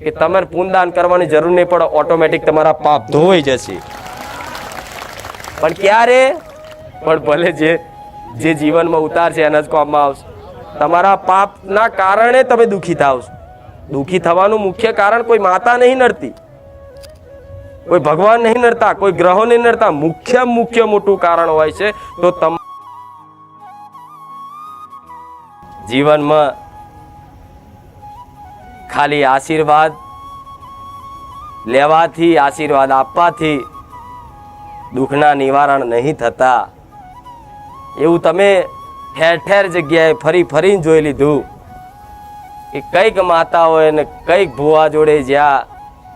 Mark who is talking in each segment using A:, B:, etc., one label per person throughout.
A: કે તમારે પુણ્યદાન કરવાની જરૂર નહીં પડે, ઓટોમેટિક તમારા પાપ ધોવાઈ જશે. પણ ક્યારે? પણ ભલે જે જીવનમાં ઉતારશે એના જ કામમાં આવશે. તમારા પાપના કારણે તમે દુઃખી થાવ છો. દુઃખી થવાનું મુખ્ય કારણ કોઈ માતા નહીં નડતી, કોઈ ભગવાન નહીં નડતા, કોઈ ગ્રહો નહીં નડતા. મુખ્ય મોટું કારણ હોય છે તો જીવનમાં ખાલી આશીર્વાદ લેવાથી, આશીર્વાદ આપવાથી દુઃખના નિવારણ નહીં થતા. એવું તમે ઠેર ઠેર જગ્યાએ ફરીને જોઈ લીધું કે કઈક માતા હોય ને કઈક ભુવા જોડે જ્યાં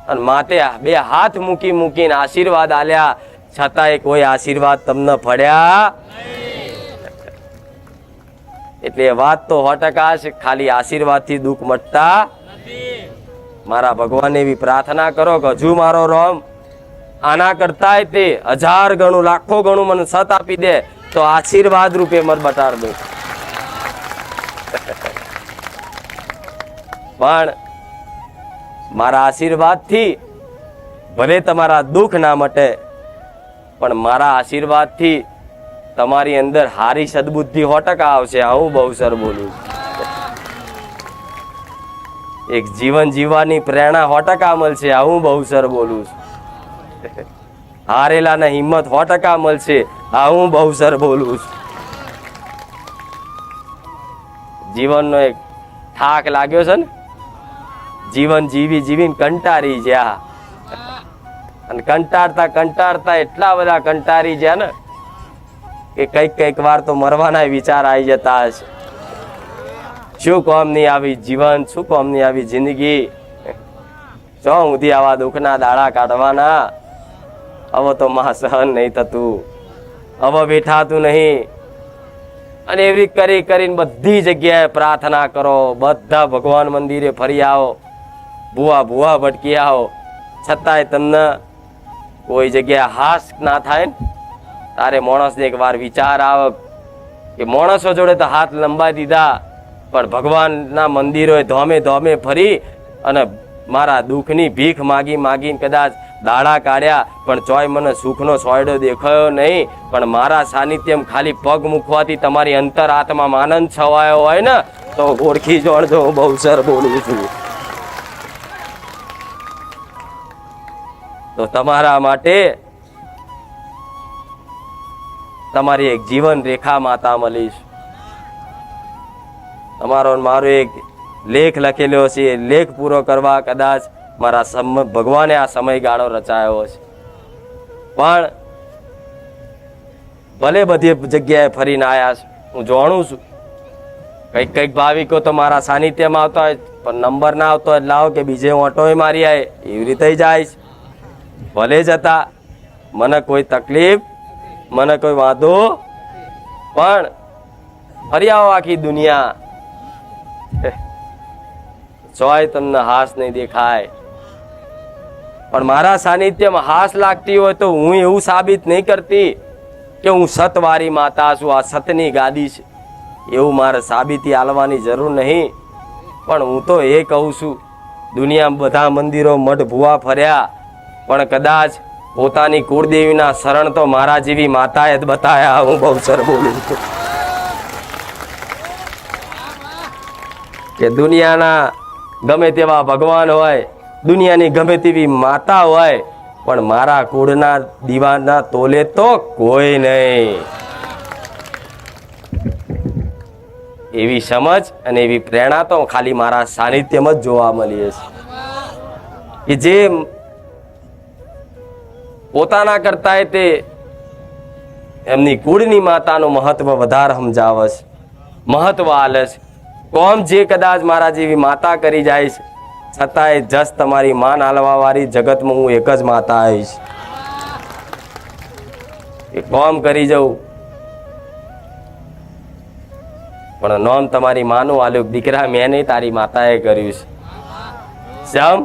A: અને માતે બે હાથ મૂકીને આશીર્વાદ આલ્યા, છતાંય કોઈ આશીર્વાદ તમને ફળ્યા. એટલે વાત તો 100% છે, ખાલી આશીર્વાદથી દુઃખ મટતા. મારા ભગવાન એવી પ્રાર્થના કરો કે હજુ મારો રોમ આના કરતાય તે 1000 ગણું, લાખો ગણું મને સત આપી દે તો આશીર્વાદ રૂપે મત બતાડ દઉં. પણ મારા આશીર્વાદથી ભલે તમારા દુઃખ ના મટે, પણ મારા આશીર્વાદથી તમારી અંદર હારી સદબુદ્ધિ 100% આવશે. હું બહુ સર બોલું. એક જીવન જીવવાની પ્રેરણા 100% મળશે. હું બહુ સર બોલું. હારેલાને હિંમત 100% મળશે. હું બહુ સર બોલું. જીવનનો એક થાક લાગ્યો છે ને, જીવન જીવીને કંટાળી જ્યાં, અને કંટાળતા એટલા બધા કંટાળી જ્યાં ને કે કઈક વાર તો મરવાના વિચાર આવી જતા હશે. શું કોમ નહીં આવી જીવન, શું કોમ નહીં આવી જિંદગી, જો સુધી આવા દુઃખના દાડા કાઢવાના. હવે તો માં સહન નહીં થતું, હવે બેઠાતું નહીં. અને એવી કરીને બધી જગ્યાએ પ્રાર્થના કરો, બધા ભગવાન મંદિરે ફરી આવો, ભૂવા ભટકી આવો, છતાંય તમને કોઈ જગ્યાએ હાસ ના થાય ને તારે માણસને એક વાર વિચાર આવે કે માણસો જોડે તો હાથ લંબાઈ દીધા, પણ ભગવાનના મંદિરોએ ધોમે ફરી અને મારા દુઃખની ભીખ માગીને કદાચ દાડા કાઢ્યા, પણ ચોય મને સુખનો સોયડો દેખાયો નહીં. પણ મારા સાનિધ્યમાં ખાલી પગ મૂકવાથી તમારી અંતર આત્મામાં આનંદ છવાયો હોય ને તો ઓળખી જોણજો હું બહુ સર બોલું છું. તો તમારા માટે તમારી એક જીવન રેખા માતા મળીશ. તમારો મારો એક લેખ લખેલો છે, લેખ પૂરો કરવા કદાચ મારા ભગવાને આ સમયગાળો રચાયો છે. પણ ભલે બધી જગ્યાએ ફરીને આવ્યા છે, હું જાણું છું. કઈક ભાવિકો તો મારા સાનિધ્યમાં આવતા હોય પણ નંબર ના આવતો હોય લાવો કે બીજે ઓટોય મારી આવે, એવી રીતે જાય છે. ભલે જતા મને કોઈ તકલીફ, મને કોઈ વાંધો, પણ ફરી આવો આખી દુનિયા જોય તમને હાસ નહીં દેખાય. પણ મારા સાનિધ્યમાં હાસ લાગતી હોય તો હું એવું સાબિત નહીં કરતી કે હું સતવારી માતા છું, આ સતની ગાદી છે, એવું મારે સાબિતી આલવાની જરૂર નહીં. પણ હું તો એ કહું છું, દુનિયામાં બધા મંદિરો મઠ ભૂવા ફર્યા, પણ કદાચ પોતાની કુળદેવીના શરણ તો મારા જેવી માતાએ જ બતાયા. હું બહુ સર બોલું છું કે દુનિયાના ગમે તેવા ભગવાન હોય, દુનિયાની ગમે તેવી માતા હોય, પણ મારા કુળના દીવાના તોલે તો કોઈ નહીં. એવી સમજ અને એવી પ્રેરણા તો ખાલી મારા સાનિધ્યમાં જ જોવા મળી છે કે જે પોતાના કરતા તે એમની કુળની માતાનું મહત્વ વધારે સમજાવે છે, મહત્વ આલે છે. કોમ જે કદાચ મારા જેવી માતા કરી જાય છે, છતાંય જસ તમારી માન હાલવા વાળી જગતમાં હું એક જ માતા આવીશ. એ કોમ કરી જવું પણ નોમ તમારી માનું આલ્યું, દીકરા મેં નહીં તારી માતાએ કર્યું છે. જમ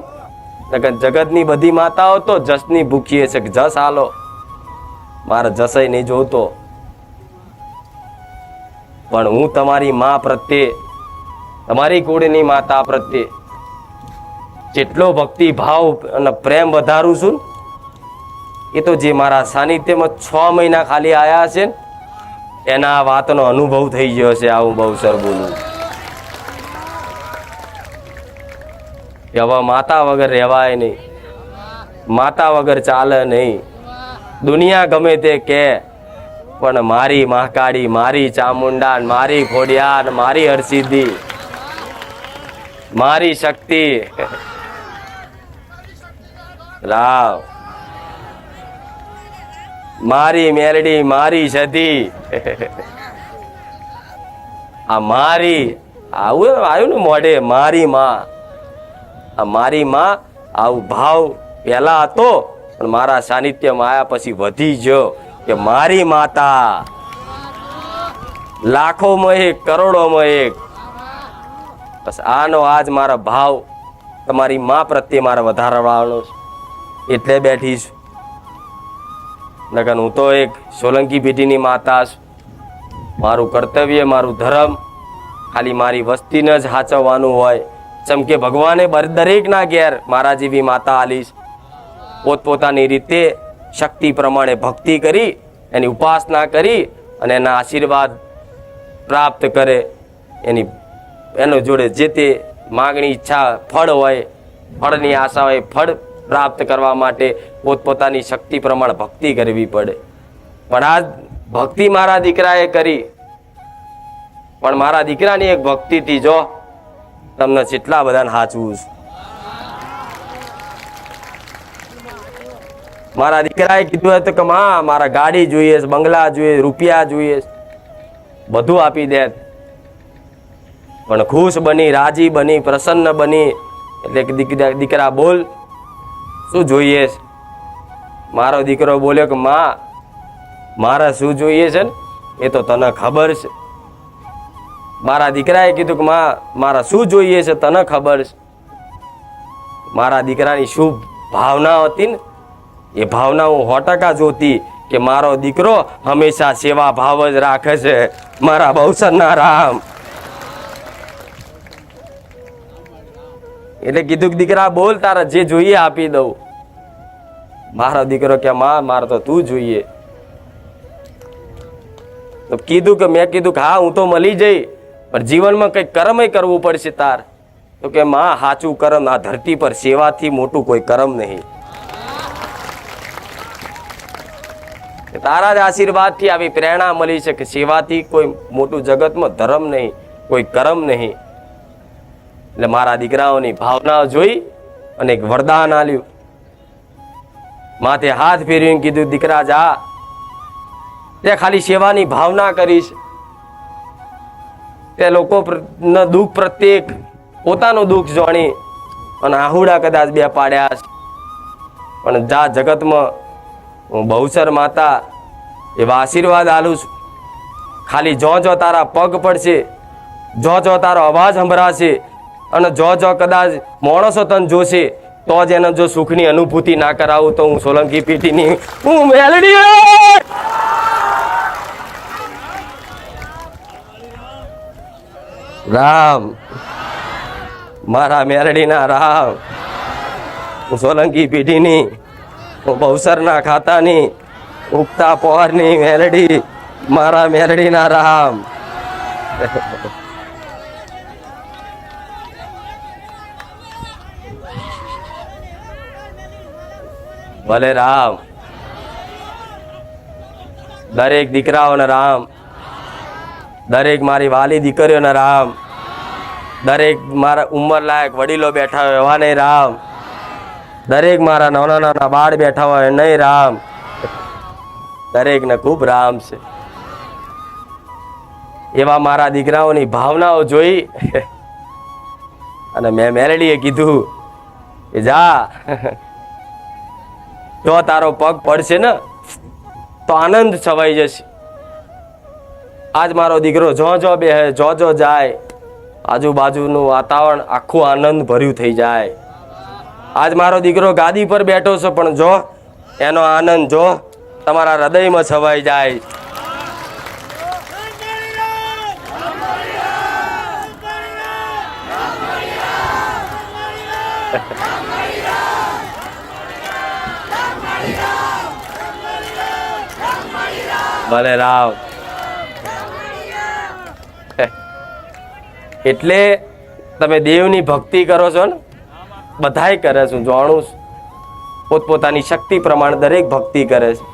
A: જગતની બધી માતાઓ તો જસની ભૂખીએ છે કે જસ હાલો, મારે જસય નહીં જોતો. પણ હું તમારી મા પ્રત્યે, તમારી કુળની માતા પ્રત્યે જેટલો ભક્તિ ભાવ અને પ્રેમ વધારું છું એ તો જે મારા સાનિધ્યમાં 6 મહિના ખાલી આયા છે એના આ વાતનો અનુભવ થઈ ગયો છે. આ હું બહુસર બોલું કે હવે માતા વગર રહેવાય નહીં, માતા વગર ચાલે નહીં. દુનિયા ગમે તે કે પણ મારી મહાકાળી, મારી ચામુંડા, મારી ખોડિયાર, મારી હરસિદ્ધિ, મારી શક્તિ રાવ, મારી મેલડી, મારી સતી, આ મારી આવું આવ્યું ને મોઢે મારી માં, આ મારી માં આવું ભાવ પહેલા હતો પણ મારા સાનિધ્યમાં આવ્યા પછી વધી ગયો કે મારી માતા, લાખોમાં એક, કરોડોમાં એક. બસ આનો આજ મારા ભાવ તમારી માં પ્રત્યે મારે વધારવાનો છે એટલે બેઠી છું. નકર હું તો એક સોલંકી પેઢીની માતા છું. મારું કર્તવ્ય, મારું ધર્મ ખાલી મારી વસ્તીને જ સાચવવાનું હોય. જેમ કે ભગવાને દરેકના ઘેર મારા જેવી માતા આલીશ, પોતપોતાની રીતે શક્તિ પ્રમાણે ભક્તિ કરી, એની ઉપાસના કરી અને એના આશીર્વાદ પ્રાપ્ત કરે. એનો જોડે જે તે માગણી, ઈચ્છા, ફળ હોય, ફળની આશા હોય, ફળ પ્રાપ્ત કરવા માટે પોતપોતાની શક્તિ પ્રમાણે ભક્તિ કરવી પડે. પણ આ ભક્તિ મારા દીકરાએ કરી, પણ મારા દીકરાની એક ભક્તિથી જો તમને જેટલા બધાને સાચવું છે. મારા દીકરાએ કીધું હતું કે માં મારા ગાડી જોઈએ, બંગલા જોઈએ, રૂપિયા જોઈએ, બધું આપી દે. પણ ખુશ બની, રાજી બની, પ્રસન્ન બની એટલે દીકરા બોલ શું જોઈએ? મારો દીકરો બોલ્યો કે માં મારે શું જોઈએ છે ને એ તો તને ખબર છે. મારા દીકરાએ કીધું કે માં મારા શું જોઈએ છે તને ખબર છે. મારા દીકરાની શું ભાવના હતી ને એ ભાવના હું 100% જોતી કે મારો દીકરો હંમેશા સેવા ભાવ જ રાખે છે. મારા બહુસરના રામ એટલે કીધું કે દીકરા બોલ તારે જે જોઈએ આપી દઉં. મારો દીકરો કે માં મારે તો તું જોઈએ. તો કીધું કે મેં કીધું કે હા હું તો મળી જઈ પણ જીવનમાં કંઈક કર્મ કરવું પડશે તાર. તો કે માં સાચું કર્મ આ ધરતી પર સેવાથી મોટું કોઈ કર્મ નહીં. તારા જ આશીર્વાદથી આવી પ્રેરણા મળી છે કે સેવાથી કોઈ મોટું જગતમાં ધર્મ નહીં, કોઈ કર્મ નહીં. એટલે મારા દીકરાઓની ભાવના જોઈ અને એક વરદાન આલ્યું. માથે હાથ ફેરવીને કીધું દીકરા જા, તે ખાલી સેવાની ભાવના કરીશ. તે લોકો દુઃખ પ્રત્યેક પોતાનું દુઃખ જાણી અને આહુડા કદાચ બે પાડ્યા છે પણ જા જગતમાં હું બહુસર માતા એવા આશીર્વાદ આલું છું. ખાલી જો તારા પગ પડશે, જો તારો અવાજ સંભળાશે અને જો કદાચ માણસો તને જોશે તો જ એને જો સુખની અનુભૂતિ ના કરાવું તો હું સોલંકી પેઢીની હું મેલડી રામ, મારા મેરડીના રામ, હું સોલંકી પેઢીની, હું બહુસરના ખાતાની ઉગતા પહોરની મેરડી, મારા મેરડીના રામ. ભલે રામ, દરેક દીકરાઓને રામ, દરેક મારી વાલી દીકરીઓને રામ, દરેક મારા ઉંમર લાયક વડીલો બેઠા હોય એવાને રામ, દરેક મારા નાના નાના બાળ બેઠા હોય નહીં રામ. દરેકને ખૂબ રામ છે. એવા મારા દીકરાઓની ભાવનાઓ જોઈ અને મેં મેલડીએ કીધું કે જા, જો તારો પગ પડશે ને તો આનંદ છવાઈ જશે. આજ મારો દીકરો જો બેહે, જો જાય, આજુબાજુનું વાતાવરણ આખું આનંદ ભર્યું થઈ જાય. આજ મારો દીકરો ગાદી પર બેઠો છે પણ જો એનો આનંદ જો તમારા હૃદયમાં છવાઈ જાય. ભલે રામ. એટલે તમે દેવની ભક્તિ કરો છો ને, બધાય કરે છે, જાણું છું. પોતપોતાની શક્તિ પ્રમાણે દરેક ભક્તિ કરે છે,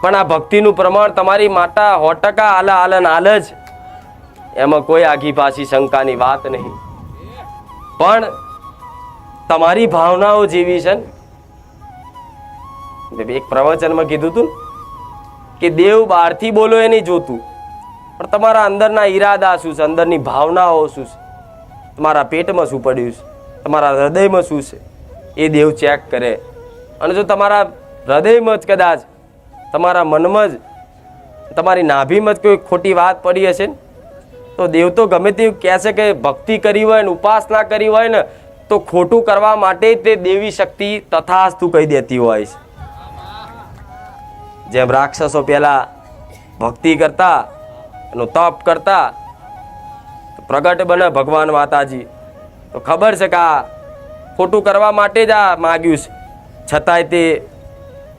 A: પણ આ ભક્તિનું પ્રમાણ તમારી માતા 100% હાલ જ, એમાં કોઈ આગી પાછી શંકાની વાત નહીં. પણ તમારી ભાવનાઓ જેવી છે ને, એક પ્રવચનમાં કીધું હતું કે દેવ બહારથી બોલો એ નહીં જોતું, પણ તમારા અંદરના ઈરાદા શું છે, અંદરની ભાવનાઓ શું છે, તમારા પેટમાં શું પડ્યું છે, તમારા હૃદયમાં શું છે, એ દેવ ચેક કરે. અને જો તમારા હૃદયમાં જ કદાચ, તમારા મનમાં જ, તમારી નાભીમાં જ કોઈ ખોટી વાત પડી હશે ને, તો દેવ તો ગમે તેવું કહે છે કે ભક્તિ કરી હોય ને ઉપાસના કરી હોય ને, તો ખોટું કરવા માટે તે દેવી શક્તિ તથાસ્તુ કહી દેતી હોય છે. જેમ રાક્ષસો પહેલા ભક્તિ કરતા, એનું તપ કરતા, પ્રગટ બને ભગવાન માતાજી, તો ખબર છે કે આ ખોટું કરવા માટે જ આ માગ્યું છે, છતાંય તે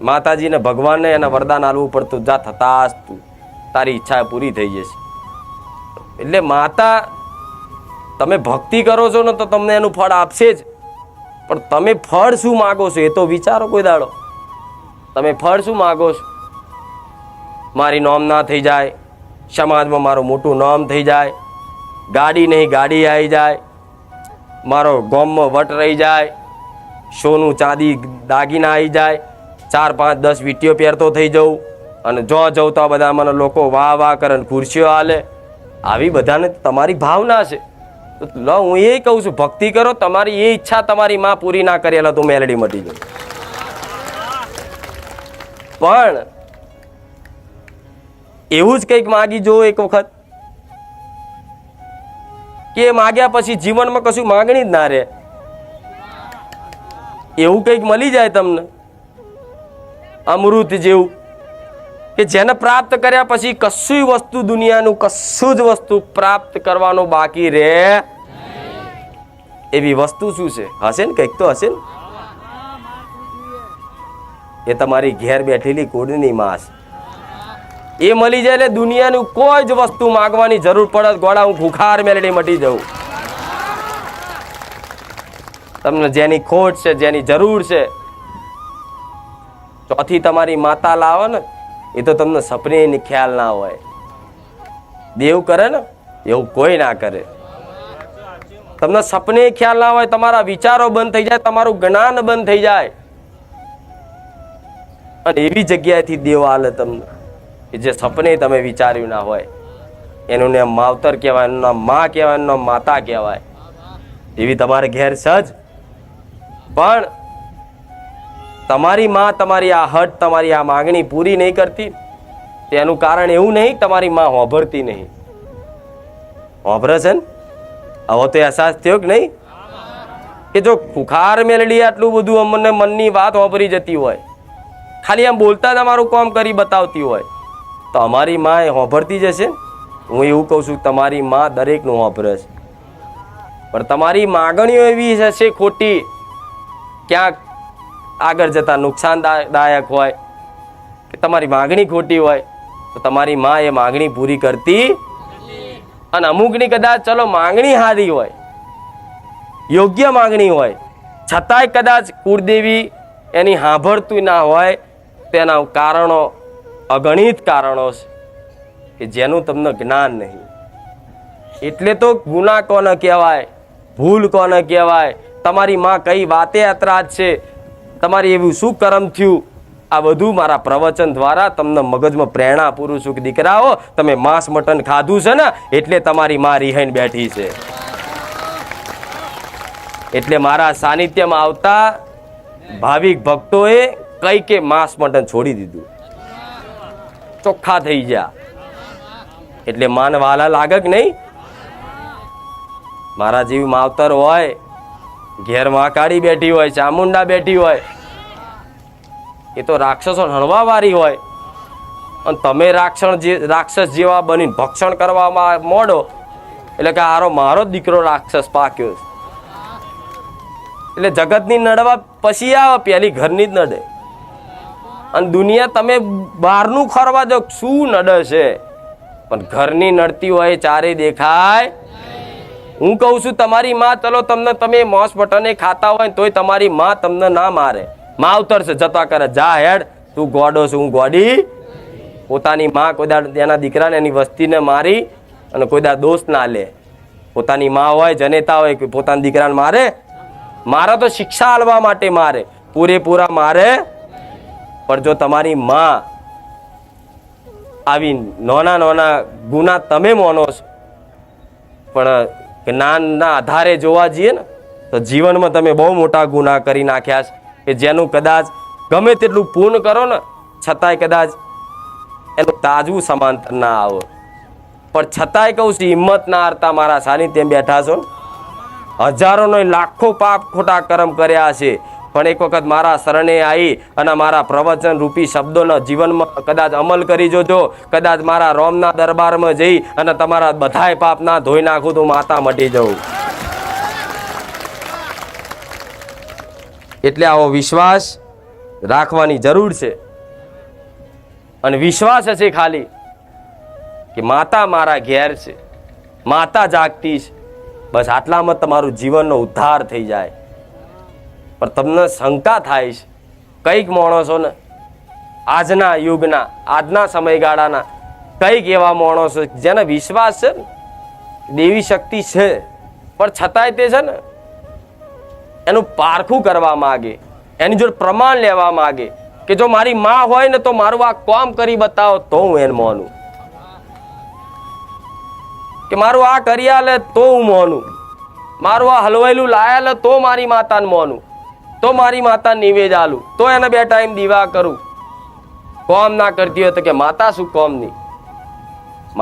A: માતાજીને ભગવાનને એના વરદાન આપવું પડતું, જા તથાસ્તુ, તારી ઈચ્છા પૂરી થઈ જશે. એટલે માતા, તમે ભક્તિ કરો છો ને તો તમને એનું ફળ આપશે જ, પણ તમે ફળ શું માગો છો એ તો વિચારો કોઈ દાડો. તમે ફળ શું માગો છો? મારી નોમ ના થઈ જાય, સમાજમાં મારું મોટું નામ થઈ જાય, ગાડી નહીં ગાડી આવી જાય, મારો ગામમાં વટ રહી જાય, સોનું ચાંદી દાગીના આવી જાય, 4, 5, 10 વીંટીઓ પહેરતો થઈ જવું, અને જો જવું તો બધા મને લોકો વાહ વાહ કરે, ખુરશીઓ હાલે. આવી બધાને તમારી ભાવના છે. તો લો, હું એ કહું છું, ભક્તિ કરો. તમારી એ ઈચ્છા તમારી માં પૂરી ના કરેલા તો મેલડી મટી જાય. પણ એવું જ કંઈક માગી જો એક વખત, કે માગ્યા પછી જીવનમાં કશું માગણી જ ના રહે. એવું કંઈક મળી જાય તમને અમૃત જેવું, કે જેને પ્રાપ્ત કર્યા પછી કશું વસ્તુ, દુનિયાનું કશું જ વસ્તુ પ્રાપ્ત કરવાનું બાકી રહે. એવી વસ્તુ શું છે? હશે ને, કંઈક તો હશે ને. એ તમારી ઘેર બેઠેલી કુળની માં છે. એ મળી જાય એટલે દુનિયાનું કોઈ જ વસ્તુ માગવાની જરૂર પડે, ગોળા હું ભૂખાર મેલડી મટી જાઉં. તમને જેની ખોટ છે, જેની જરૂર છે, ચોથી તમારી માતા લાવો ને, એ તો તમને સપને ખ્યાલ ના હોય. દેવ કરે ને એવું કોઈ ના કરે. તમને સપને ખ્યાલ ના હોય, તમારા વિચારો બંધ થઈ જાય, તમારું જ્ઞાન બંધ થઈ જાય, અને એવી જગ્યાએથી દેવ આલે તમને કે જે સપને તમે વિચાર્યું ના હોય. એનું નામ માવતર કહેવાય, એનું નામ માં કહેવાય, એનું નામ માતા કહેવાય. એવી તમારે ઘેર સજ. પણ તમારી માં તમારી આ હટ, તમારી આ માગણી પૂરી નહીં કરતી, તેનું કારણ એવું નહીં તમારી માં હોભરતી નહીં. હોભરે છે ને? હવે તો અહેસાસ થયો કે નહીં, કે જો ખુખાર મેલડી આટલું બધું અમને મનની વાત હોભરી જતી હોય, ખાલી આમ બોલતા જ અમારું કામ કરી બતાવતી હોય, તો અમારી માં એ હોભરતી જશે. હું એવું કહું છું, તમારી માં દરેકનું હોભરે છે, પણ તમારી માગણીઓ એવી હશે ખોટી, ક્યાંક આગળ જતા નુકસાનદાયક હોય, કે તમારી માગણી ખોટી હોય, તો તમારી માં એ માગણી પૂરી કરતી. અને અમુકની કદાચ ચલો માગણી સારી હોય, યોગ્ય માગણી હોય, છતાંય કદાચ કુળદેવી એની સાંભળતું ના હોય, તેના કારણો, અગણિત કારણો છે કે જેનું તમને જ્ઞાન નહીં. એટલે તો ગુના કોને કહેવાય, ભૂલ કોને કહેવાય, તમારી માં કઈ વાતે અતરાજ છે, તમારી એવું શું કર્મ થયું, આ બધું મારા પ્રવચન દ્વારા તમને મગજમાં પ્રેરણા પૂરું છું કે દીકરાઓ, તમે માંસ મટન ખાધું છે ને, એટલે તમારી માં રિહાઈને બેઠી છે. એટલે મારા સાનિધ્યમાં આવતા ભાવિક ભક્તોએ કઈ કે માંસ મટન છોડી દીધું, ચોખ્ખા થઈ ગયા. એટલે માન વાલા લાગે કે નહીં? મારા જેવી માવતર હોય, ઘેર મહાકાળી બેઠી હોય, ચામુંડા બેઠી હોય, એ તો રાક્ષસો હણવા વાળી હોય, અને તમે રાક્ષસ જેવા બનીને ભક્ષણ કરવામાં મોડો, એટલે કે હારો મારો જ દીકરો રાક્ષસ પાક્યો. એટલે જગતની નડવા પછી આવે, પેલી ઘરની જ નડે. અને દુનિયા તમે બહારનું ખોરવા દો શું નડશે, પણ ઘરની નડતી હોય ચારે દેખાય. હું કહું છું તમારી માં, ચલો તમને તમે મોસ બટને ખાતા હોય તોય તમારી માં તમને ના મારે, માવતર છે જતા કરે, જા હેડ તું ગોડો છું હું ગોડી. પોતાની માં કોઈ દાડ એના દીકરાને એની વસ્તીને મારી અને કોઈ દાડ દોષ ના લે. પોતાની માં હોય જનેતા હોય કે પોતાના દીકરાને મારે, મારા તો શિક્ષા આલવા માટે મારે, પૂરેપૂરા મારે. પણ જો તમારી માં આવી નાના નાના ગુના તમે માનો છો, પણ જ્ઞાનના આધારે જોવા જઈએ ને તો જીવનમાં તમે બહુ મોટા ગુના કરી નાખ્યા છે કે જેનું કદાચ ગમે તેટલું પૂર્ણ કરો ને છતાંય કદાચ એનું તાજવું સમાંતર ના આવે. પણ છતાંય કહું છું, હિંમત ના હારતા મારા સાનિધ્યમાં બેઠા છો ને, હજારોનો લાખો પાપ ખોટા કર્મ કર્યા છે, પણ એક વખત મારા શરણે આવી અને મારા પ્રવચન રૂપી શબ્દોના જીવનમાં કદાચ અમલ કરી જોજો, કદાચ મારા રોમના દરબારમાં જઈ અને તમારા બધાય પાપ ના ધોઈ નાખું તો માતા મટી જવું. એટલે આવો વિશ્વાસ રાખવાની જરૂર છે. અને વિશ્વાસ હશે ખાલી કે માતા મારા ઘેર છે, માતા જાગતી છે, બસ આટલામાં તમારું જીવનનો ઉદ્ધાર થઈ જાય. પણ તમને શંકા થાય છે, કઈક માણસો ને આજના યુગના આજના સમયગાળાના કઈક એવા માણસો જેને વિશ્વાસ છે ને દેવી શક્તિ છે, પણ છતાંય તે છે ને એનું પારખું કરવા માંગે, એની જોડે પ્રમાણ લેવા માંગે કે જો મારી માં હોય ને તો મારું આ કામ કરી બતાવો તો હું એને માનું, કે મારું આ કરી આલે તો હું માનું, મારું આ હલવાયેલું લાયા તો મારી માતાને માનું, તો મારી માતા નિવેદ આલું, તો એને 2 ટાઈમ દીવા કરું. કોમ ના કરતી હોય તો કે માતા શું કોમની?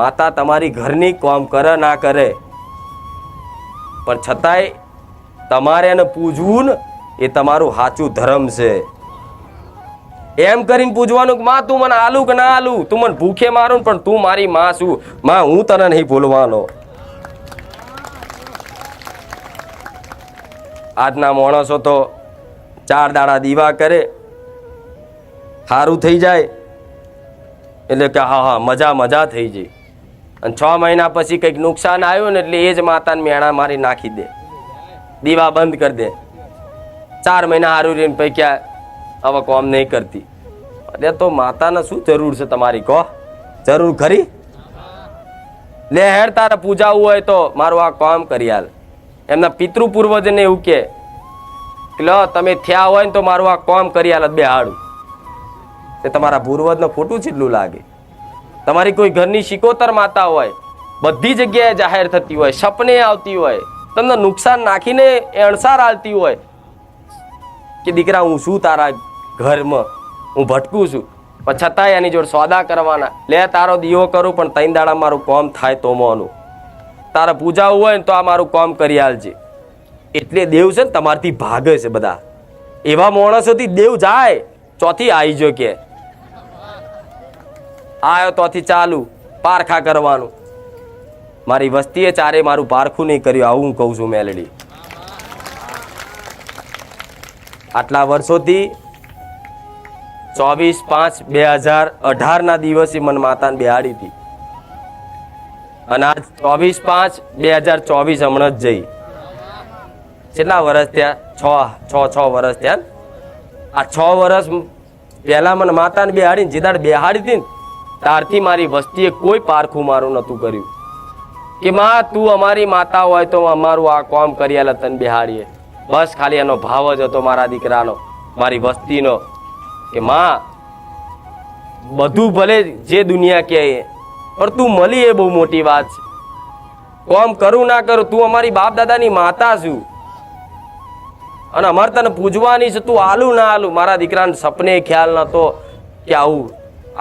A: માતા તમારી ઘરની કોમ કરે ના કરે, પણ છતાંય તમારે એને પૂજવું ને એ તમારું સાચું ધર્મ છે. એમ કરીને પૂજવાનું કે માં તું મને આલું કે ના આલું, તું મને ભૂખે મારું પણ તું મારી માં છું, માં હું તને નહીં ભૂલવાનો. આજના માણસો તો 4 દાડા દીવા કરે, સારું થઈ જાય એટલે કે હા હા મજા મજા થઈ જાય, અને 6 મહિના પછી કંઈક નુકસાન આવ્યું ને એટલે એ જ માતાને મેણા મારી નાખી દે, દીવા બંધ કરી દે. 4 મહિના સારું રહીને પૈકી હવે કોમ નહીં કરતી. એટલે તો માતાને શું જરૂર છે તમારી? કહો જરૂર ખરી? લે હેડ તારે પૂજાવું હોય તો મારું આ કામ કરી હાલ. એમના પિતૃ પૂર્વજને એવું કે લો તમે થયા હોય ને તો મારું આ કામ કરી હાલ બેહાડું. તે તમારા પૂર્વજને ખોટું જેટલું લાગે. તમારી કોઈ ઘરની શિકોતર માતા હોય, બધી જગ્યાએ જાહેર થતી હોય, સપને આવતી હોય, તમને નુકસાન નાખીને અણસાર આવતી હોય કે દીકરા હું શું તારા ઘરમાં હું ભટકું છું, પણ છતાંય એની જોડે સોદા કરવાના. લે તારો દીવો કરું પણ 3 દાડા મારું કામ થાય તો મોનું, તારે પૂજાવું હોય ને તો આ મારું કામ કરી આલજે. એટલે દેવ છે ને તમારથી ભાગે છે. બધા એવા માણસોથી દેવ જાય, ચોથી આવી જો કે આયો તોથી ચાલુ પારખા કરવાનું. મારી વસ્તીએ ચારે મારું પારખું નહીં કર્યું, આવું હું કહું છું મેલડી. આટલા વર્ષોથી 24/5/2018 ના દિવસે મને માતાને બેહાડી હતી, અને આજ 24/5/2024 હમણાં જ જઈ. કેટલા વર્ષ થયા? 6 વર્ષ થયા. આ 6 વર્ષ પહેલા મને માતાને બેહાડીને જીદાડ બેહાડી હતી ને ત્યારથી મારી વસ્તીએ કોઈ પારખું મારું નતું કર્યું કે માં તું અમારી માતા હોય તો અમારું આ કામ કરી આલે તને બેહાડીએ. બસ ખાલી એનો ભાવ જ હતો મારા દીકરાનો, મારી વસ્તીનો કે માં બધું ભલે જે દુનિયા કહે પણ તું મળી એ બહુ મોટી વાત છે. કામ કરું ના કરું તું અમારી બાપ દાદાની માતા છું અને અમારે તને પૂજવાની છે, તું આલું ના આલું. મારા દીકરાને સપને ખ્યાલ નતો કે આવું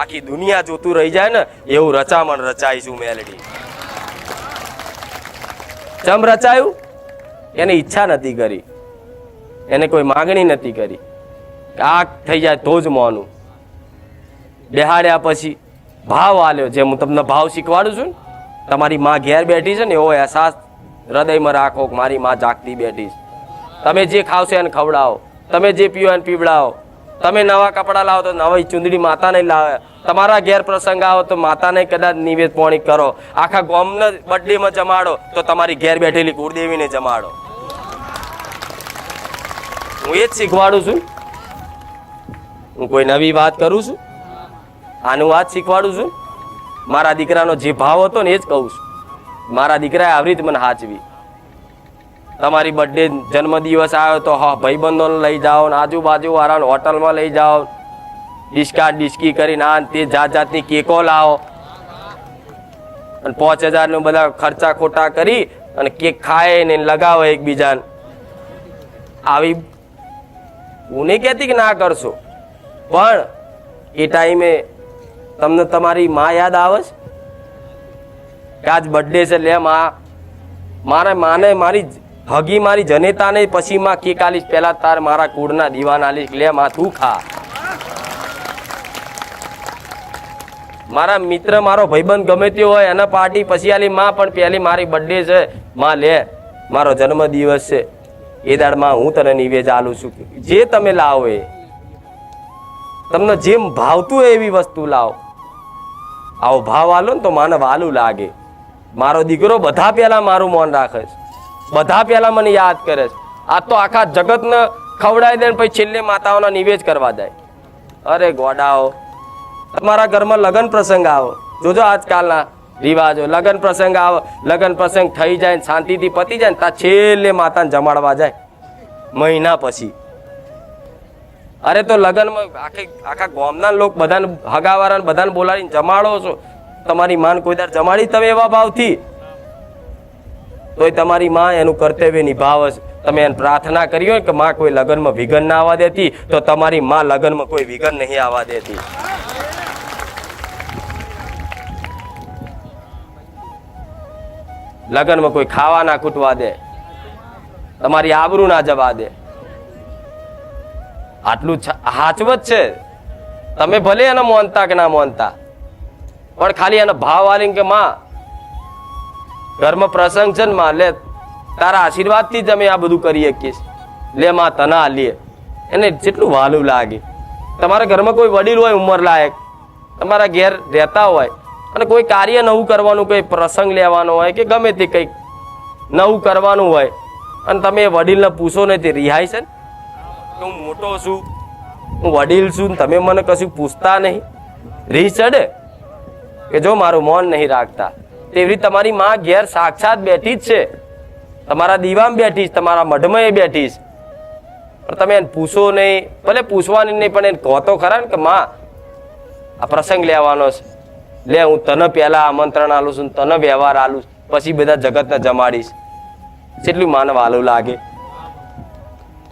A: આખી દુનિયા જોતું રહી જાય ને એવું રચામણ રચાઈશું મેલડી. ચમ રચાયું? એને ઈચ્છા નથી કરી, એને કોઈ માગણી નથી કરી, આ થઈ જાય તો જ મોનું. બેહાડ્યા પછી ભાવ આલ્યો, જેમ હું તમને ભાવ શીખવાડું છું ને, તમારી માં ઘેર બેઠી છે ને એવો અહેસાસ હૃદયમાં રાખો કે મારી માં જાગતી બેઠી છે. તમે જે ખાવશો એને ખવડાવો, તમે જે પીવો એને પીવડાવો, તમે નવા કપડા લાવો તો નવી ચૂંદડી માતાને લાવે, તમારા ઘેર પ્રસંગ આવો તો માતાને કદાચ નિવેદ પોણી કરો, આખા ગામને બર્થડેમાં જમાડો તો તમારી ઘેર બેઠેલી કુળદેવીને જમાડો. હું એ જ શીખવાડું છું. હું કોઈ નવી વાત કરું છું? આનું વાત શીખવાડું છું. મારા દીકરાનો જે ભાવ હતો ને એ જ કહું છું. મારા દીકરાએ આવી રીતે મને હાચવી. તમારી બર્થડે જન્મદિવસ આવ્યો તો હા ભાઈબંધોને લઈ જાઓ ને આજુબાજુ વાળાને હોટલમાં લઈ જાઓ, ડિસ્કી કરીને આ તે જાત જાતની કેકો લાવો અને 5,000 નું બધા ખર્ચા ખોટા કરી અને કેક ખાય ને લગાવો એકબીજાને. આવી હું નહીં કહેતી કે ના કરશો, પણ એ ટાઈમે તમને તમારી માં યાદ આવે છે કે આજ બર્થડે છે, લે મારે માને મારી હગી મારી જનેતાને પછી માં કેક આલીશ, પહેલા તાર મારા કુળના દીવાન આલીશ, લે માં તું ખા. મારા મિત્ર મારો ભાઈબંધ ગમે તે હોય એને પાર્ટી પછી આલી માં, પણ પહેલી મારી બર્થડે છે માં, લે મારો જન્મ દિવસ છે એ દાડમાં હું તને નિવેદ આલું છું. જે તમે લાવો એ તમને જેમ ભાવતું હોય એવી વસ્તુ લાવો. આવો ભાવ આલો ને તો માને વાલું લાગે. મારો દીકરો બધા પહેલા મારું મૌન રાખે છે, બધા પહેલા મને યાદ કરે છે. આ તો આખા જગતને ખવડાવી દે ને પછી છેલ્લે માતાઓના નિવેદ કરવા જાય. અરે ગોડાઓ, તમારા ઘરમાં લગ્ન પ્રસંગ આવો, જોજો આજકાલના રિવાજો, લગ્ન પ્રસંગ આવો, લગ્ન પ્રસંગ થઈ જાય ને શાંતિથી પતી જાય ને ત્યાં છેલ્લે માતાને જમાડવા જાય મહિના પછી. અરે તો લગ્નમાં આખા ગામના લોકો બધાને હગાવાળાને બધાને બોલાવીને જમાડો છો. તમારી માન કોઈ દર જમાડી તમે એવા ભાવથી, તોય તમારી માં એનું કર્તવ્ય નિભાવે છે. તમે એને પ્રાર્થના કરી હોય કે માં કોઈ લગ્નમાં વિઘન ના આવવા દેતી, તો તમારી માં લગ્નમાં કોઈ વિઘન નહીં આવવા દેતી. લગ્નમાં કોઈ ખાવા ના ખૂટવા દે, તમારી આબરૂ ના જવા દે. આટલું હાચવત છે. તમે ભલે એને માનતા કે ના માનતા, પણ ખાલી એનો ભાવ આલીને કે માં ઘરમાં પ્રસંગ છે ને માં, લે તારા આશીર્વાદથી જ અમે આ બધું કરી શકીએ, લે માં તને આલીએ, એને જેટલું વાલું લાગે. તમારા ઘરમાં કોઈ વડીલ હોય ઉંમર લાયક, તમારા ઘેર રહેતા હોય અને કોઈ કાર્ય નવું કરવાનું, કોઈ પ્રસંગ લેવાનો હોય કે ગમે તે કંઈક નવું કરવાનું હોય અને તમે વડીલને પૂછો ને તે રિહાય છે ને કે હું મોટો છું, હું વડીલ છું, તમે મને કશું પૂછતા નહીં, રીહ ચડે કે જો મારું મૌન નહીં રાખતા. તેવી રીતે તમારી માં ઘેર સાક્ષાત બેઠી જ છે, તમારા દીવામાં બેઠી છે, તમારા મઢમાં એ બેઠી છે, પણ તમે એને પૂછો નહીં. ભલે પૂછવાની નહીં, પણ એને કહો તો ખરા ને કે માં આ પ્રસંગ લેવાનો છે, લે હું તને પહેલા આમંત્રણ આલું છું, તને વ્યવહાર આલું, પછી બધા જગતને જમાડીશ. કેટલું માને વાલું લાગે.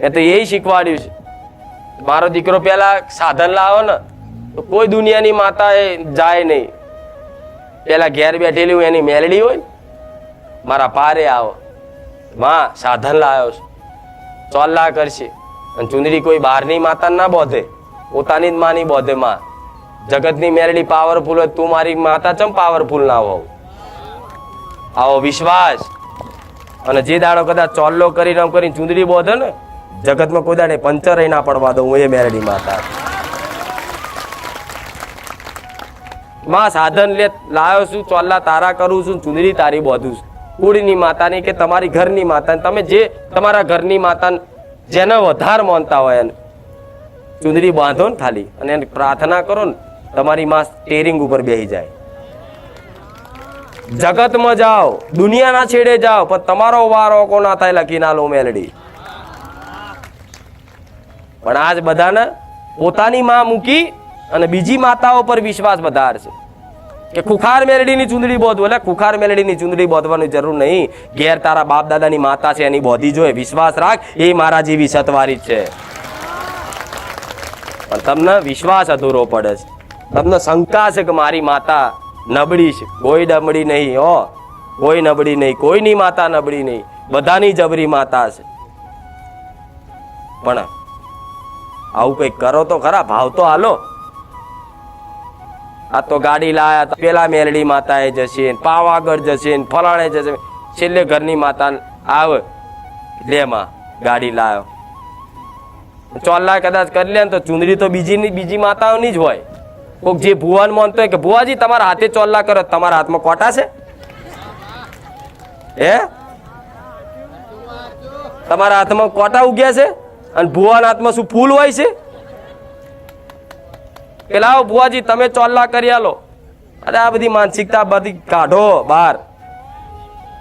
A: એ તો એ શીખવાડ્યું છે. મારો દીકરો પેલા સાધન લાવો ને તો કોઈ દુનિયાની માતા એ જાય નહીં, પેલા ઘેર બેઠેલી હોય એની મેલડી હોય ને, મારા પારે આવો માં સાધન લાવ્યો છે, ચોલ્લા કરશે. અને ચુંદડી કોઈ બહારની માતા ના બોધે, પોતાની જ માની બોધે. માં જગતની મેલડી પાવરફુલ હોય, તું મારી માતા ચમ પાવરફુલ ના હોવ? આવો વિશ્વાસ. અને જે દાડો કદાચ ચોલ્લો કરીને આમ કરીને ચુંદડી બોધે ને, જગતમાં કોઈ દાડે પંચર ના પડવા દઉં, હું એ મેલડી માતા. માં સાધન લે લાવ્યો છું, ચોલ્લા તારા કરું છું, ચુંદડી તારી બોધું છું. કુળની માતાની કે તમારી ઘરની માતા, તમે જે તમારા ઘરની માતા જેને વધારે માનતા હોય એને ચુંદડી બાંધો ને ખાલી, અને એને પ્રાર્થના કરો ને, તમારી માં સ્ટેરિંગ ઉપર બેસી જાય. જગતમાં જાઓ, દુનિયાના છેડે જાઓ, પણ તમારો વારો કોના થાય લખી ના લો મેલડી. પણ આજ બધાને પોતાની માં મૂકી અને બીજી માતાઓ પર વિશ્વાસ વધારે છે કે ખુખાર મેલડીની ચુંદડી બોધવું. એટલે ખુખાર મેલડીની ચુંદડી બોધવાની જરૂર નહીં, ઘેર તારા બાપ દાદાની માતા છે એની બોધી જોઈએ, વિશ્વાસ રાખ, એ મારા જેવી સતવારી છે. પણ તમને વિશ્વાસ અધૂરો પડે છે, તમને શંકા છે કે મારી માતા નબળી છે. કોઈ નબળી નહીં હો, કોઈ નબળી નહીં, કોઈની માતા નબળી નહીં, બધાની જબરી માતા છે. પણ આવું કંઈક કરો તો ખરા, ભાવ તો હાલો. આ તો ગાડી લાયા તો પેલા મેલડી માતાએ જશે, પાવાગઢ જશે, ફલાણે જશે, છેલ્લે ઘરની માતા આવે લે માં ગાડી લાયો. ચોલ્લા કદાચ કરી લે ને તો ચુંદડી તો બીજી માતાઓની જ હોય. કોઈક જે ભુવાન માનતો હોય કે ભુવાજી તમારા હાથે ચોલ્લા કરો, તમારા હાથમાં કોટા છે? હે, તમારા હાથમાં કોટા ઉગ્યા છે અને ભુવાના હાથમાં શું ફૂલ હોય છે? કે લાવો ભુવાજી તમે ચોલ્લા કરી આલો. અરે આ બધી માનસિકતા બધી કાઢો બહાર.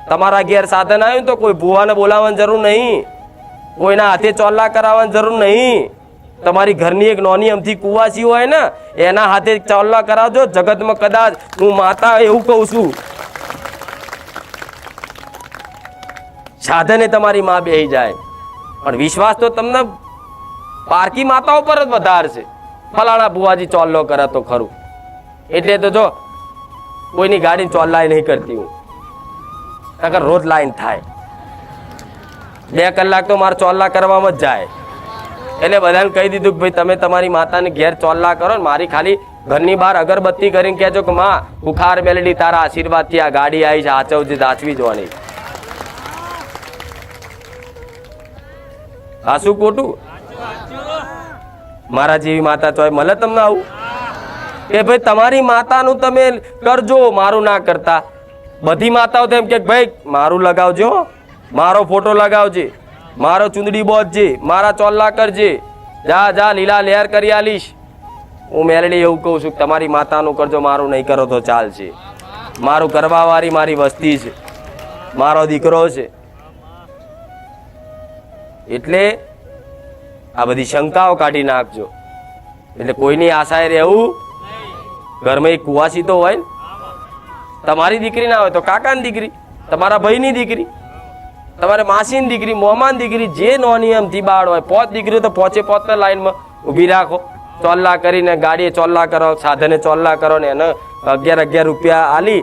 A: તમારા ઘેર સાધન આવ્યું તો કોઈ ભુવાને બોલાવવાની જરૂર નહીં, કોઈના હાથે ચોલ્લા કરાવવાની જરૂર નહીં. તમારી ઘરની એક નાની અમથી કુવાસી હોય ને એના હાથે ચોલ્લા કરાવજો. જગતમાં કદાચ હું માતા એવું કહું છું, સાધને તમારી માં બેહી જાય, પણ વિશ્વાસ તો તમને પારકી માતાઓ પર જ વધારે છે. ફલાણા ભુવાજી ચોલ્લો કરે તો ખરું, એટલે તો જો કોઈની ગાડી ચોલ્લાય નહીં કરતી હું, નકર રોજ લાઈન થાય. 2 કલાક તો મારે ચોલ્લા કરવામાં જ જાય. એટલે બધાને કહી દીધું કે ભાઈ તમે તમારી માતાને ઘેર ચોલ્લા કરો ને મારી ખાલી ઘરની બહાર અગરબત્તી કરીને કહેજો કે માં બુખાર મેલડી તારા આશીર્વાદથી આ ગાડી આવી છે, આચવજે, દાચવી જોવાની. આ શું ખોટું? મારા જેવી માતા તો મળે તમને આવું કે ભાઈ તમારી માતાનું તમે કરજો, મારું ના કરતા. બધી માતાઓ તો એમ કે ભાઈ મારું લગાવજો, મારો ફોટો લગાવજે, મારો ચુંદડી બોધજે, મારા ચોલ્લા કરજે, જા જા લીલા લહેર કરી આલીશ. હું મેલડી એવું કહું છું કે તમારી માતાનું કરજો, મારું નહીં કરો તો ચાલશે. મારું કરવાવાળી મારી વસ્તી છે, મારો દીકરો છે. એટલે આ બધી શંકાઓ કાઢી નાખજો. એટલે કોઈની આશાએ રહેવું. ઘરમાં એક કુવાસી તો હોય ને, તમારી દીકરી ના હોય તો કાકાની દીકરી, તમારા ભાઈની દીકરી, તમારે માસીની દીકરી, મોમાની દીકરી, જે નોની એમથી બાળ હોય, 5 દીકરીઓ તો 5 લાઈનમાં ઊભી રાખો. ચોલ્લા કરીને ગાડીએ ચોલ્લા કરો, સાધને ચોલ્લા કરો ને એને 11 રૂપિયા આલી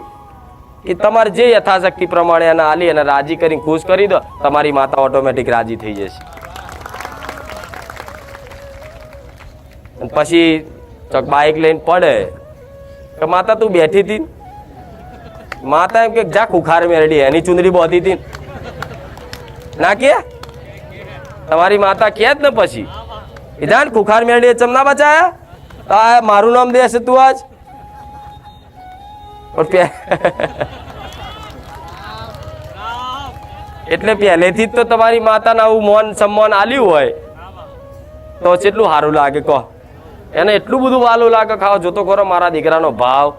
A: એ તમારે જે યથાશક્તિ પ્રમાણે એને આલી અને રાજી કરીને ખુશ કરી દો, તમારી માતા ઓટોમેટિક રાજી થઈ જશે. પછી બાઇક લઈને પડે કે માતા તું બેઠી હતી, માતા એમ કે જા ખુખાર મેરડી એની ચુંદડી બોધી હતી ના કે તમારી માતા કે જ ને પછી એ જાણ ખુખાર મેરડી ચમના બચાયા મારું નામ દેશે તું આજ. એટલે પહેલેથી જ તો તમારી માતાને આવું મોન સન્માન આલ્યું હોય તો કેટલું સારું લાગે કહો. એને એટલું બધું વાલું લાગે. ખાઓ જોતો કરો મારા દીકરાનો ભાવ.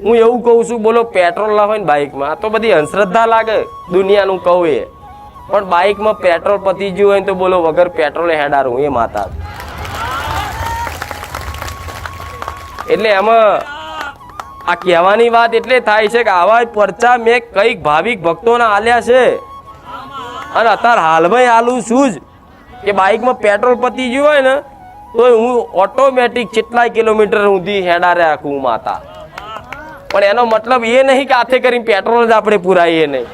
A: હું એવું કહું છું, બોલો પેટ્રોલ ના હોય ને બાઇકમાં તો બધી અંધશ્રદ્ધા લાગે દુનિયાનું કહું એ, પણ બાઇકમાં પેટ્રોલ પતી ગયું હોય તો બોલો વગર પેટ્રોલે હેડારું એ માતા. એટલે એમાં આ કહેવાની વાત એટલે થાય છે કે આવા પરચા મેં કઈક ભાવિક ભક્તોના આલ્યા છે અને અત્યારે હાલમાં આલું શું જ કે બાઇકમાં પેટ્રોલ પતી ગયું હોય ને તો હું ઓટોમેટિક કેટલાય કિલોમીટર સુધી હેડા રાખું માતા. પણ એનો મતલબ એ નહીં કે હાથે કરીને પેટ્રોલ જ આપણે પુરાઈએ નહીં.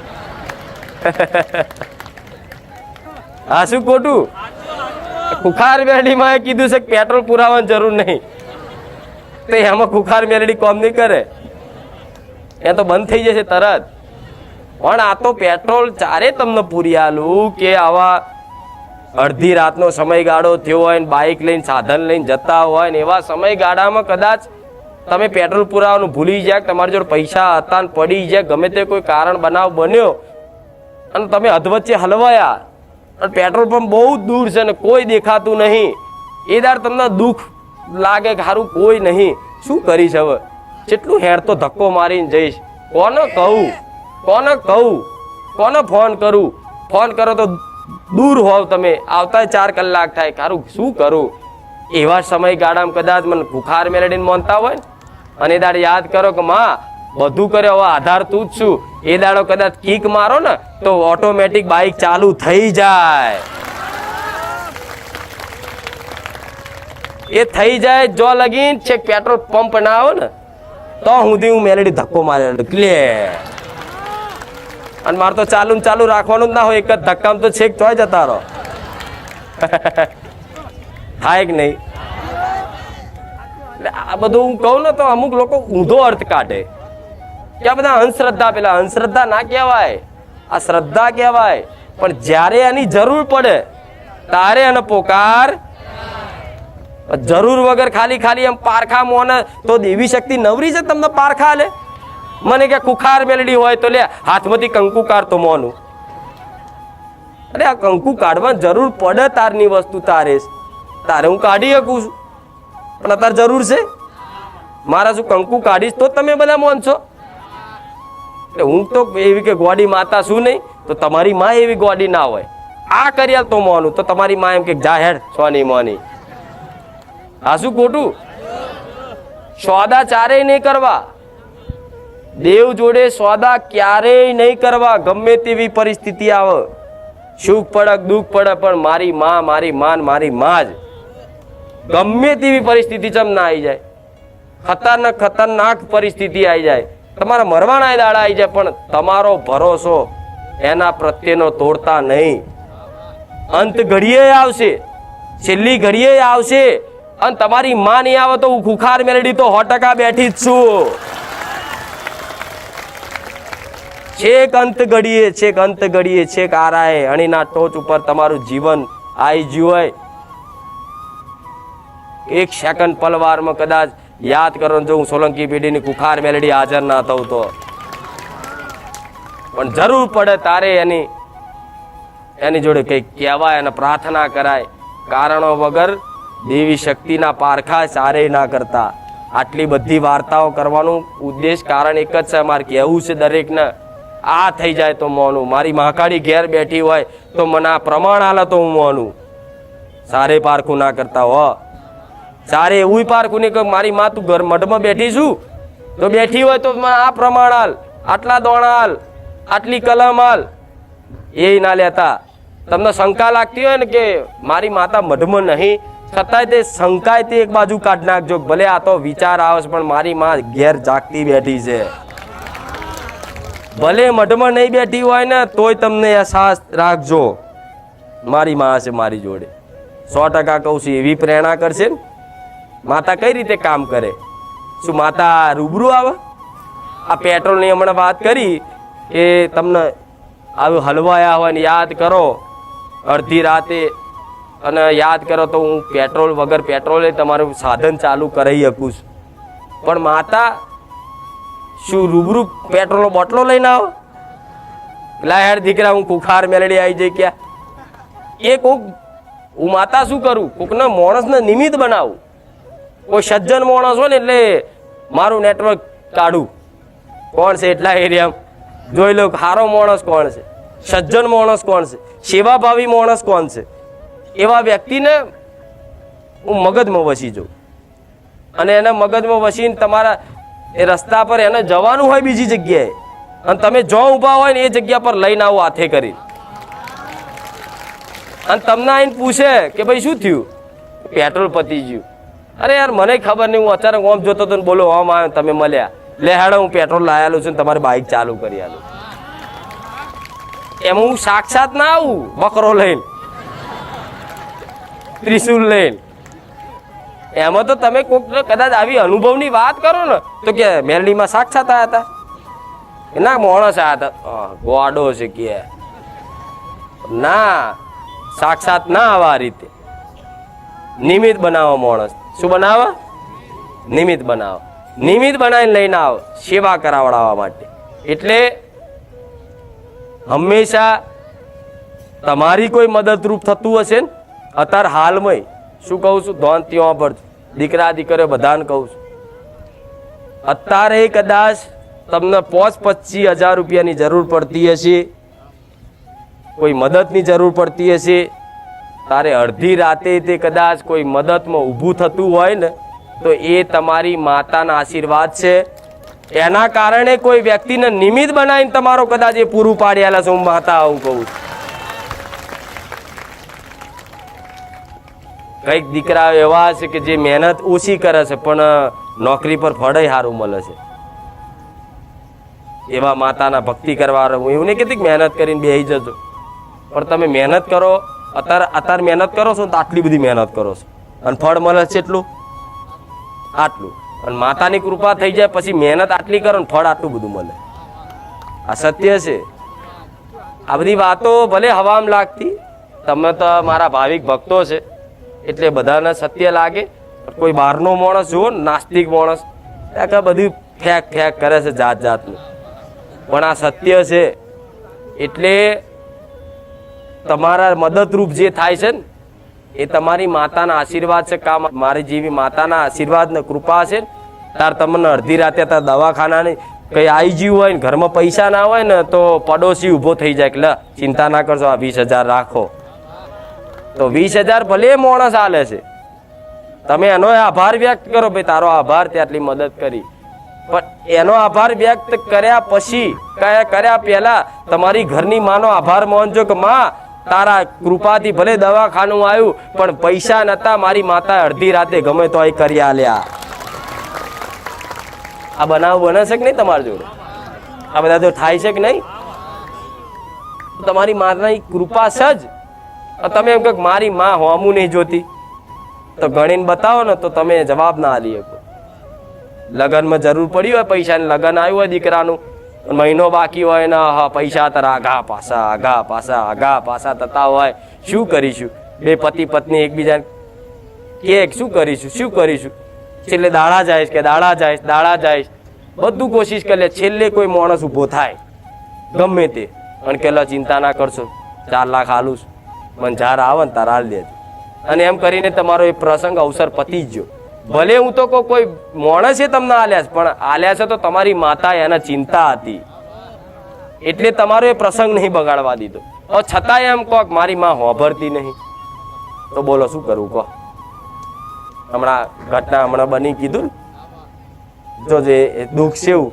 A: હા શું ખોટું? ખુખાર મેરડીમાં કીધું છે કે પેટ્રોલ પુરાવાની જરૂર નહીં, તો એમાં ખુખાર મેરડી કોમ નહીં કરે, એ તો બંધ થઈ જશે તરત. પણ આ તો પેટ્રોલ ચારે તમને પૂરી આલું કે આવા અડધી રાતનો સમયગાળો થયો હોય ને બાઇક લઈને સાધન લઈને જતા હોય ને એવા સમયગાળામાં કદાચ તમે પેટ્રોલ પુરાવાનું ભૂલી જાય, તમારી જોડે પૈસા હતા ને પડી જાય, ગમે તે કોઈ કારણ બનાવ બન્યો અને તમે અધવચ્ચે હલવાયા અને પેટ્રોલ પંપ બહુ દૂર છે ને કોઈ દેખાતું નહીં, એ દાર તમને દુઃખ લાગે કે સારું કોઈ નહીં, શું કરીશ હવે, કેટલું હેર તો ધક્કો મારીને જઈશ, કોને કહું, કોને કહું, કોને ફોન કરું, ફોન કરો તો દૂર હોવ તમે, આવતા 4 કલાક થાય, સારું શું કરું. એવા સમયગાળામાં કદાચ મને ભૂખાર મેલડીને માનતા હોય અને એ દાડે યાદ કરો કે માં બધું કરે હવે આધાર તું જ છું, એ દાડો કદાચ કિક મારો ને તો ઓટોમેટિક બાઇક ચાલુ થઈ જાય. એ થઈ જાય જો લગીન છેક પેટ્રોલ પંપ ના આવો ને તો સુધી હું મેલડી ધક્કો મારે ક્લિયર. અને મારે તો ચાલુ રાખવાનું જ ના હોય, એક જ ધક્કામાં તો છેક ચોય જતા રહો. થાય કે નહીં? આ બધું હું કહું ને તો અમુક લોકો ઊંધો અર્થ કાઢે કે આ બધા અંધશ્રદ્ધા. પેલા અંધશ્રદ્ધા ના કહેવાય, આ શ્રદ્ધા કહેવાય. પણ જ્યારે એની જરૂર પડે તારે અને પોકાર જરૂર વગર ખાલી ખાલી એમ પારખા મોને તો દેવી શક્તિ નવરી છે તમને પારખા લે. મને કે કુખાર મેલડી હોય તો લે હાથમાંથી કંકુ કાઢતો મોનું. અરે આ કંકુ કાઢવાની જરૂર પડે તારની વસ્તુ તારે હું કાઢી શકું છું પણ અત્યારે જરૂર છે મારા શું કંકુ કાઢીશ તો તમે બધા મોનશો. એટલે હું તો એવી કે ગોડી માતા શું નહીં તો તમારી માં એવી ગોડી ના હોય. આ કર્યા તો મોનું તો તમારી માં એમ કે જા હેડ સોની મોની. આ શું ખોટું? સોદા ચારેય નહીં કરવા. દેવ જોડે સોદા ક્યારેય નહીં કરવા. ગમે તેવી પરિસ્થિતિ આવે, સુખ પડે દુઃખ પડે, પણ મારી માં જ. ગમે તેવી પરિસ્થિતિ ચમ ના આવી જાય, ખતરનાક પરિસ્થિતિ આવી જાય, તમારા મરવાના દાડા આવી જાય, પણ તમારો ભરોસો એના પ્રત્યેનો તોડતા નહીં. અંત ઘડીએ આવશે, છેલ્લી ઘડીએ આવશે, અને તમારી માં નહીં આવે તો હું ખુખાર મેલડી તો 100% બેઠી જ છું. છેક અંત ઘડીએ છેક આરાએ અણીના ટોચ ઉપર તમારું જીવન આવી ગયું હોય. એક સેકન્ડ પલવારમાં કદાચ યાદ કરો જો હું સોલંકી પેઢીની કુખાર મેલડી હાજર ના થઉં તો, પણ જરૂર પડે તારે એની જોડે કંઈક કહેવાય અને પ્રાર્થના કરાય. કારણો વગર દેવી શક્તિના પારખા સારે ના કરતા. આટલી બધી વાર્તાઓ કરવાનું ઉદ્દેશ કારણ એક જ છે, મારે કહેવું છે દરેકને આ થઈ જાય તો મોનું. મારી મહાકાળી ઘેર બેઠી હોય તો મને આ પ્રમાણ હાલે તો હું મોનું. સારે પારખું ના કરતા હો. સારે એવું પારખું નહીં કે મારી માં તું ઘર મઢમાં બેઠી છું તો બેઠી હોય તો આ પ્રમાણ હાલ, આટલા દોણા હાલ, આટલી કલમ હાલ, એ ના લેતા. તમને શંકા લાગતી હોય ને કે મારી માતા મઢમાં નહીં, છતાંય તે શંકાય તે એક બાજુ કાઢ નાખજો. ભલે આ તો વિચાર આવે છે પણ મારી માં ઘેર જાગતી બેઠી છે. ભલે મઢમાં નહીં બેઠી હોય ને તોય તમને અહેસાસ રાખજો મારી માં છે મારી જોડે. 100% કહું છું. એવી પ્રેરણા કરશે ને. માતા કઈ રીતે કામ કરે? શું માતા રૂબરૂ આવે? આ પેટ્રોલની હમણાં વાત કરી કે તમને આવું હલવાયા હોય ને યાદ કરો અડધી રાતે અને યાદ કરો તો હું પેટ્રોલ વગર પેટ્રોલે તમારું સાધન ચાલુ કરાવી શકું છું. પણ માતા શું રૂબરૂ પેટ્રોલનો બોટલો લઈને આવો? પેલા યાર દીકરા હું કુખાર મેલડી આવી જઈ ક્યાં એ કોક હું માતા શું કરું કોકના માણસને નિમિત્ત બનાવું. કોઈ સજ્જન માણસ હોય ને એટલે મારું નેટવર્ક કાઢું કોણ છે એટલા એરિયામાં જોઈ લો સારો માણસ કોણ છે, સજ્જન માણસ કોણ છે, સેવાભાવી માણસ કોણ છે. એવા વ્યક્તિને હું મગજમાં વસી જાઉં અને એને મગજમાં વસીને તમારા એ રસ્તા પર એને જવાનું હોય બીજી જગ્યાએ અને તમે જો ઊભા હોય ને એ જગ્યા પર લઈને આવો હાથે કરી અને તમને આવીને પૂછે કે ભાઈ શું થયું? પેટ્રોલ પતી ગયું. અરે યાર મને ખબર નહીં, હું અચાનક ઓમ જોતો હતો ને બોલો ઓમ આવ્યો તમે મળ્યા, લે હેડો હું પેટ્રોલ લાયેલું છું ને તમારી બાઇક ચાલુ કરી આલું. એમ હું સાક્ષાત ના આવું બકરો લઈને ત્રિશુલ લઈને. એમાં તો તમે કોઈક કદાચ આવી અનુભવની વાત કરો ને તો કે મેરડીમાં સાક્ષાત આવ્યા હતા, ના માણસ આવ્યા હતા, ગોડો છે કે ના સાક્ષાત ના આવા રીતે નિમિત્ત બનાવો. માણસ શું બનાવે? નિમિત્ત બનાવો. નિમિત્ત બનાવીને લઈને આવો સેવા કરાવડાવવા માટે. એટલે હંમેશા તમારી કોઈ મદદરૂપ થતું હશે ને અત્યારે હાલમાં શું કહું છું ધોન ત્યાં પર દીકરા દીકરીઓ બધાને કહું છું અત્યારે કદાચ તમને 25,000 રૂપિયાની જરૂર પડતી હશે, કોઈ મદદની જરૂર પડતી હશે, તારે અડધી રાતે તે કદાચ કોઈ મદદમાં ઊભું થતું હોય ને તો એ તમારી માતાના આશીર્વાદ છે. એના કારણે કોઈ વ્યક્તિને નિમિત્ત બનાવીને તમારો કદાચ એ પૂરું પાડેલા છે. હું માતા આવું કહું છું. કઈક દીકરા એવા છે કે જે મહેનત ઓછી કરે છે પણ નોકરી પર ફળ સારું મળે છે. એવા માતાના ભક્તિ કરવા હું એવું નહીં કહેતી મહેનત કરીને બેસી જજો, પણ તમે મહેનત કરો. અત્યારે મહેનત કરો છો તો આટલી બધી મહેનત કરો છો અને ફળ મળે છે એટલું આટલું. અને માતાની કૃપા થઈ જાય પછી મહેનત આટલી કરો ને ફળ આટલું બધું મળે. આ સત્ય છે. આ બધી વાતો ભલે હવામાં લાગતી તમે તો મારા ભાવિક ભક્તો છે એટલે બધાને સત્ય લાગે. કોઈ બહારનો માણસ જુઓ, નાસ્તિક માણસ, આ બધું ફેક ફેક કરે છે જાત જાતનું, પણ આ સત્ય છે. એટલે તમારા મદદરૂપ જે થાય છે ને એ તમારી માતાના આશીર્વાદ છે. કામ મારી જેવી માતાના આશીર્વાદ ને કૃપા છે. તાર તમને અડધી રાતે તાર દવાખાનાની કઈ આવી ગયું હોય ને ઘરમાં પૈસા ના હોય ને તો પડોશી ઊભો થઈ જાય કે લે ચિંતા ના કરશો, આ 20,000 રાખો. તો 20,000 ભલે માણસ હાલે છે, તમે એનો આભાર વ્યક્ત કરો, ભાઈ તારો આભાર તે આટલી મદદ કરી. પણ એનો આભાર વ્યક્ત કર્યા પછી, કર્યા પહેલા તમારી ઘરની માનો આભાર માનજો કે માં તારા કૃપાથી ભલે દવાખાનું આવ્યું પણ પૈસા નતા, મારી માતા અડધી રાતે ગમે તો કરી આલ્યા. આ બનાવ બને છે કે નહીં તમારી જોડે? આ બધા જો થાય છે કે નહીં? તમારી માતાની કૃપા છે જ. તમે એમ કહો મારી માં હોમું નહીં જોતી, તો ગણીને બતાવો ને તો તમે જવાબ ના આલી શકો. લગ્નમાં જરૂર પડી હોય પૈસાની, લગ્ન આવ્યું હોય દીકરાનું, મહિનો બાકી હોય ને પૈસા તારા આગા પાછા થતા હોય, શું કરીશું? બે પતિ પત્ની એકબીજાને કે શું કરીશું? છેલ્લે દાડા જાય, બધું કોશિશ કરી લે, છેલ્લે કોઈ માણસ ઊભો થાય ગમે તે અને કે ચિંતા ના કરશો, 4 લાખ આલું છું, મને જાર આવે ને તાર હાલ દેજો. અને એમ કરીને તમારો એ પ્રસંગ અવસર પતી જ ગયો. ભલે હું તો કોઈ માણસે તમને આલ્યા છે, પણ આલ્યા છે તો તમારી માતા એના ચિંતા હતી એટલે તમારો એ પ્રસંગ નહીં બગાડવા દીધો. છતાંય એમ કહો મારી માં હોભરતી નહીં, તો બોલો શું કરવું કહો? ઘટના બની કીધું ને, જો જે દુઃખ છે એવું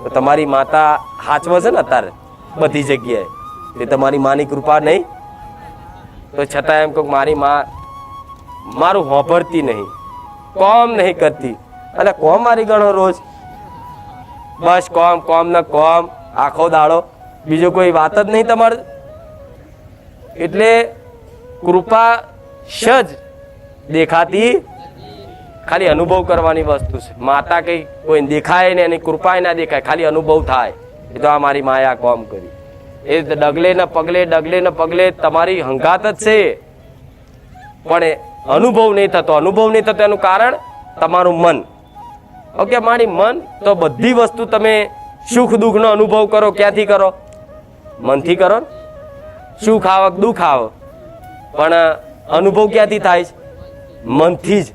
A: તો તમારી માતા હાચવે છે ને અત્યારે બધી જગ્યાએ, એ તમારી માની કૃપા નહીં. તો છતાં એમ કહું મારી માં મારું હોભરતી નહીં, કોમ નહીં કરતી. અને કોમ મારી ગણો રોજ, બસ કોમ ને કોમ આખો દાડો, બીજો કોઈ વાત જ નહીં તમારે. એટલે કૃપા સજ દેખાતી, ખાલી અનુભવ કરવાની વસ્તુ છે. માતા કઈ કોઈ દેખાય ને એની કૃપા ના દેખાય, ખાલી અનુભવ થાય એ તો આ મારી માએ આ કોમ કરી. એ ડગલે ને પગલે તમારી હંગાત જ છે, પણ અનુભવ નહીં થતો. એનું કારણ તમારું મન. ઓકે, મારી મન તો બધી વસ્તુ તમે સુખ દુઃખ નો અનુભવ કરો, ક્યાંથી કરો? મનથી કરો. સુખ આવે દુઃખ આવે, પણ અનુભવ ક્યાંથી થાય છે? મનથી જ.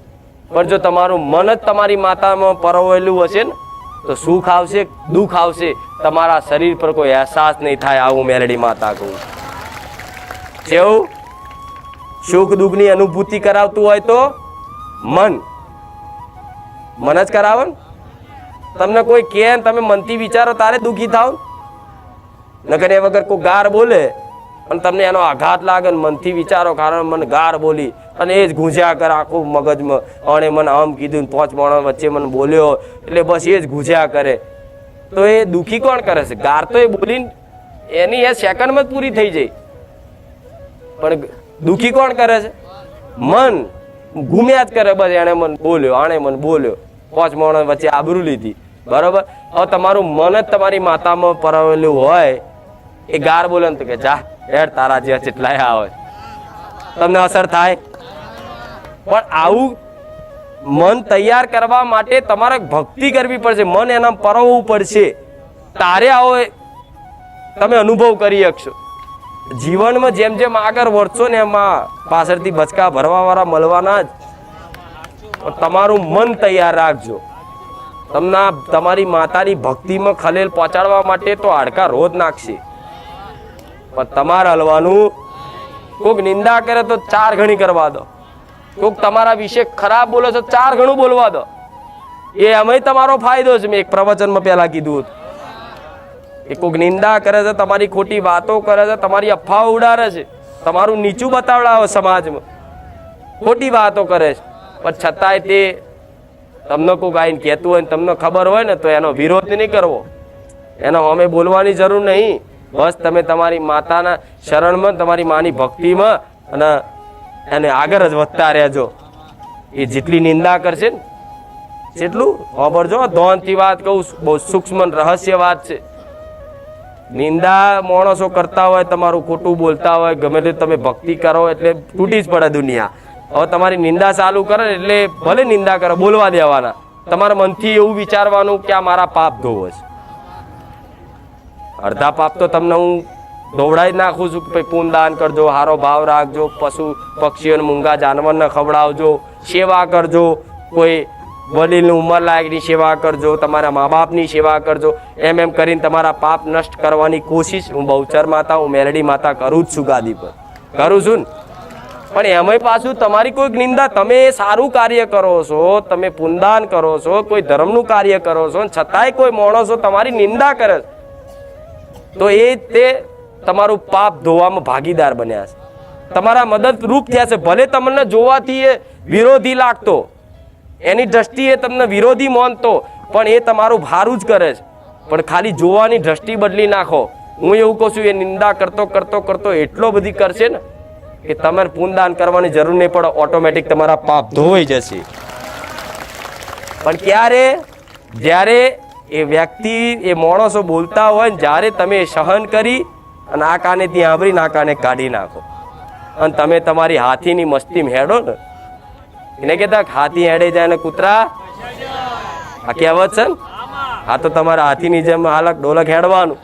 A: પણ જો તમારું મન જ તમારી માતામાં પરોવેલું હશે ને તો સુખ આવશે, દુઃખ આવશે, તમારા શરીર પર કોઈ અહેસાસ નહીં થાય. આવું મેલડી માતા કહું. કેવું સુખ દુઃખની અનુભૂતિ કરાવતું હોય તો મન જ કરાવે ને. તમને કોઈ કહે તમે મનથી વિચારો તારે દુઃખી થાવ, નકર એ વગર કોઈ ગાર બોલે અને તમને એનો આઘાત લાગે ને મનથી વિચારો કારણ મને ગાર બોલી અને એ જ ગુંજ્યા કરે આખું મગજમાં, અને મને આમ કીધું 5 માણસ વચ્ચે મને બોલ્યો એટલે બસ એ જ ગુંજ્યા કરે. તો એ દુઃખી કોણ કરે છે? ગાર તો એ બોલીને એની એ સેકન્ડમાં જ પૂરી થઈ જાય, પણ દુઃખી કોણ કરે છે? મન ઘૂમ્યા જ કરે. બસ એણે મને બોલ્યો, આણે મને બોલ્યો, 5 માણસ વચ્ચે આબરૂ લીધી, બરોબર. હવે તમારું મન જ તમારી માતામાં પરાવેલું હોય, એ ગાર બોલે ને તો કે જા હેડ તારા જે જેટલાય આવે, તમને અસર થાય. પણ આવું મન તૈયાર કરવા માટે તમારે ભક્તિ કરવી પડશે, મન એના પરવવું પડશે, તારે આવો તમે અનુભવ કરી શકશો. જીવનમાં જેમ જેમ આગળ વધશો ને એમાં પાછળથી બચકા ભરવા વાળા મળવાના જ. તમારું મન તૈયાર રાખજો. તમારી માતાની ભક્તિમાં ખલેલ પહોંચાડવા માટે તો હાડકા રોજ નાખશે, પણ તમારે હલવાનું. કોઈક નિંદા કરે તો 4 ગણી કરવા દો, કોઈક તમારા વિશે ખરાબ બોલે તો 4 ગણું બોલવા દો. એ એમાં તમારો ફાયદો છે. મેં એક પ્રવચનમાં પહેલા કીધું હતું કે કોઈક નિંદા કરે છે, તમારી ખોટી વાતો કરે છે, તમારી અફવા ઉડાડે છે, તમારું નીચું બતાવડાવે સમાજમાં, ખોટી વાતો કરે છે, પણ છતાંય તે તમને કોઈક આવીને કહેતું હોય ને તમને ખબર હોય ને તો એનો વિરોધ નહીં કરવો, એનો અમે બોલવાની જરૂર નહીં. બસ તમે તમારી માતાના શરણમાં, તમારી માની ભક્તિમાં અને એને આગળ જ વધતા રહેજો. એ જેટલી નિંદા કરશે ને એટલું ખબરજો. ધોનથી વાત કહું, બહુ સૂક્ષ્મ રહસ્ય વાત છે. નિંદા માણસો કરતા હોય, તમારું ખોટું બોલતા હોય, ગમે તે તમે ભક્તિ કરો એટલે તૂટી જ પડે દુનિયા. હવે તમારી નિંદા ચાલુ કરે એટલે ભલે નિંદા કરો, બોલવા દેવાના. તમારા મનથી એવું વિચારવાનું કે આ મારા પાપ ધોવો છે. અડધા પાપ તો તમને હું દોવડાવી જ નાખું છું કે ભાઈ પૂન દાન કરજો, સારો ભાવ રાખજો, પશુ પક્ષીઓને મૂંગા જાનવરને ખવડાવજો, સેવા કરજો, કોઈ વડીલની ઉંમર લાયકની સેવા કરજો, તમારા મા બાપની સેવા કરજો. એમ કરીને તમારા પાપ નષ્ટ કરવાની કોશિશ હું બહુચર માતા, હું મેલડી માતા કરું જ છું, ગાદી પર કરું છું ને. પણ એમાંય પાછું તમારી કોઈક નિંદા, તમે સારું કાર્ય કરો છો, તમે પુનદાન કરો છો, કોઈ ધર્મનું કાર્ય કરો છો, છતાંય કોઈ માણસો તમારી નિંદા કરે તો એ તે તમારું પાપ ધોવામાં ભાગીદાર બન્યા છે, તમારા મદદરૂપ થયા છે. ભલે તમને જોવાથી એ વિરોધી લાગતો, એની દ્રષ્ટિએ તમને વિરોધી માનતો, પણ એ તમારું ભારું જ કરે છે. પણ ખાલી જોવાની દ્રષ્ટિ બદલી નાખો. હું એવું કહું છું, એ નિંદા કરતો કરતો કરતો એટલો બધી કરશે ને કે તમારે પુનદાન કરવાની જરૂર નહીં પડે, ઓટોમેટિક તમારા પાપ ધોવાઈ જશે. પણ ક્યારે? જ્યારે એ વ્યક્તિ, એ માણસો બોલતા હોય ને જ્યારે તમે સહન કરી અને આ કાને ત્યાં આવરીને આ કાને કાઢી નાખો અને તમે તમારી હાથીની મસ્તીમાં હેડો ને, એને કહેતા હાથી હેડે જાય ને કૂતરા, આ કહેવત છે ને. હા, તો તમારા હાથીની જેમ હાલક ડોલક હેડવાનું,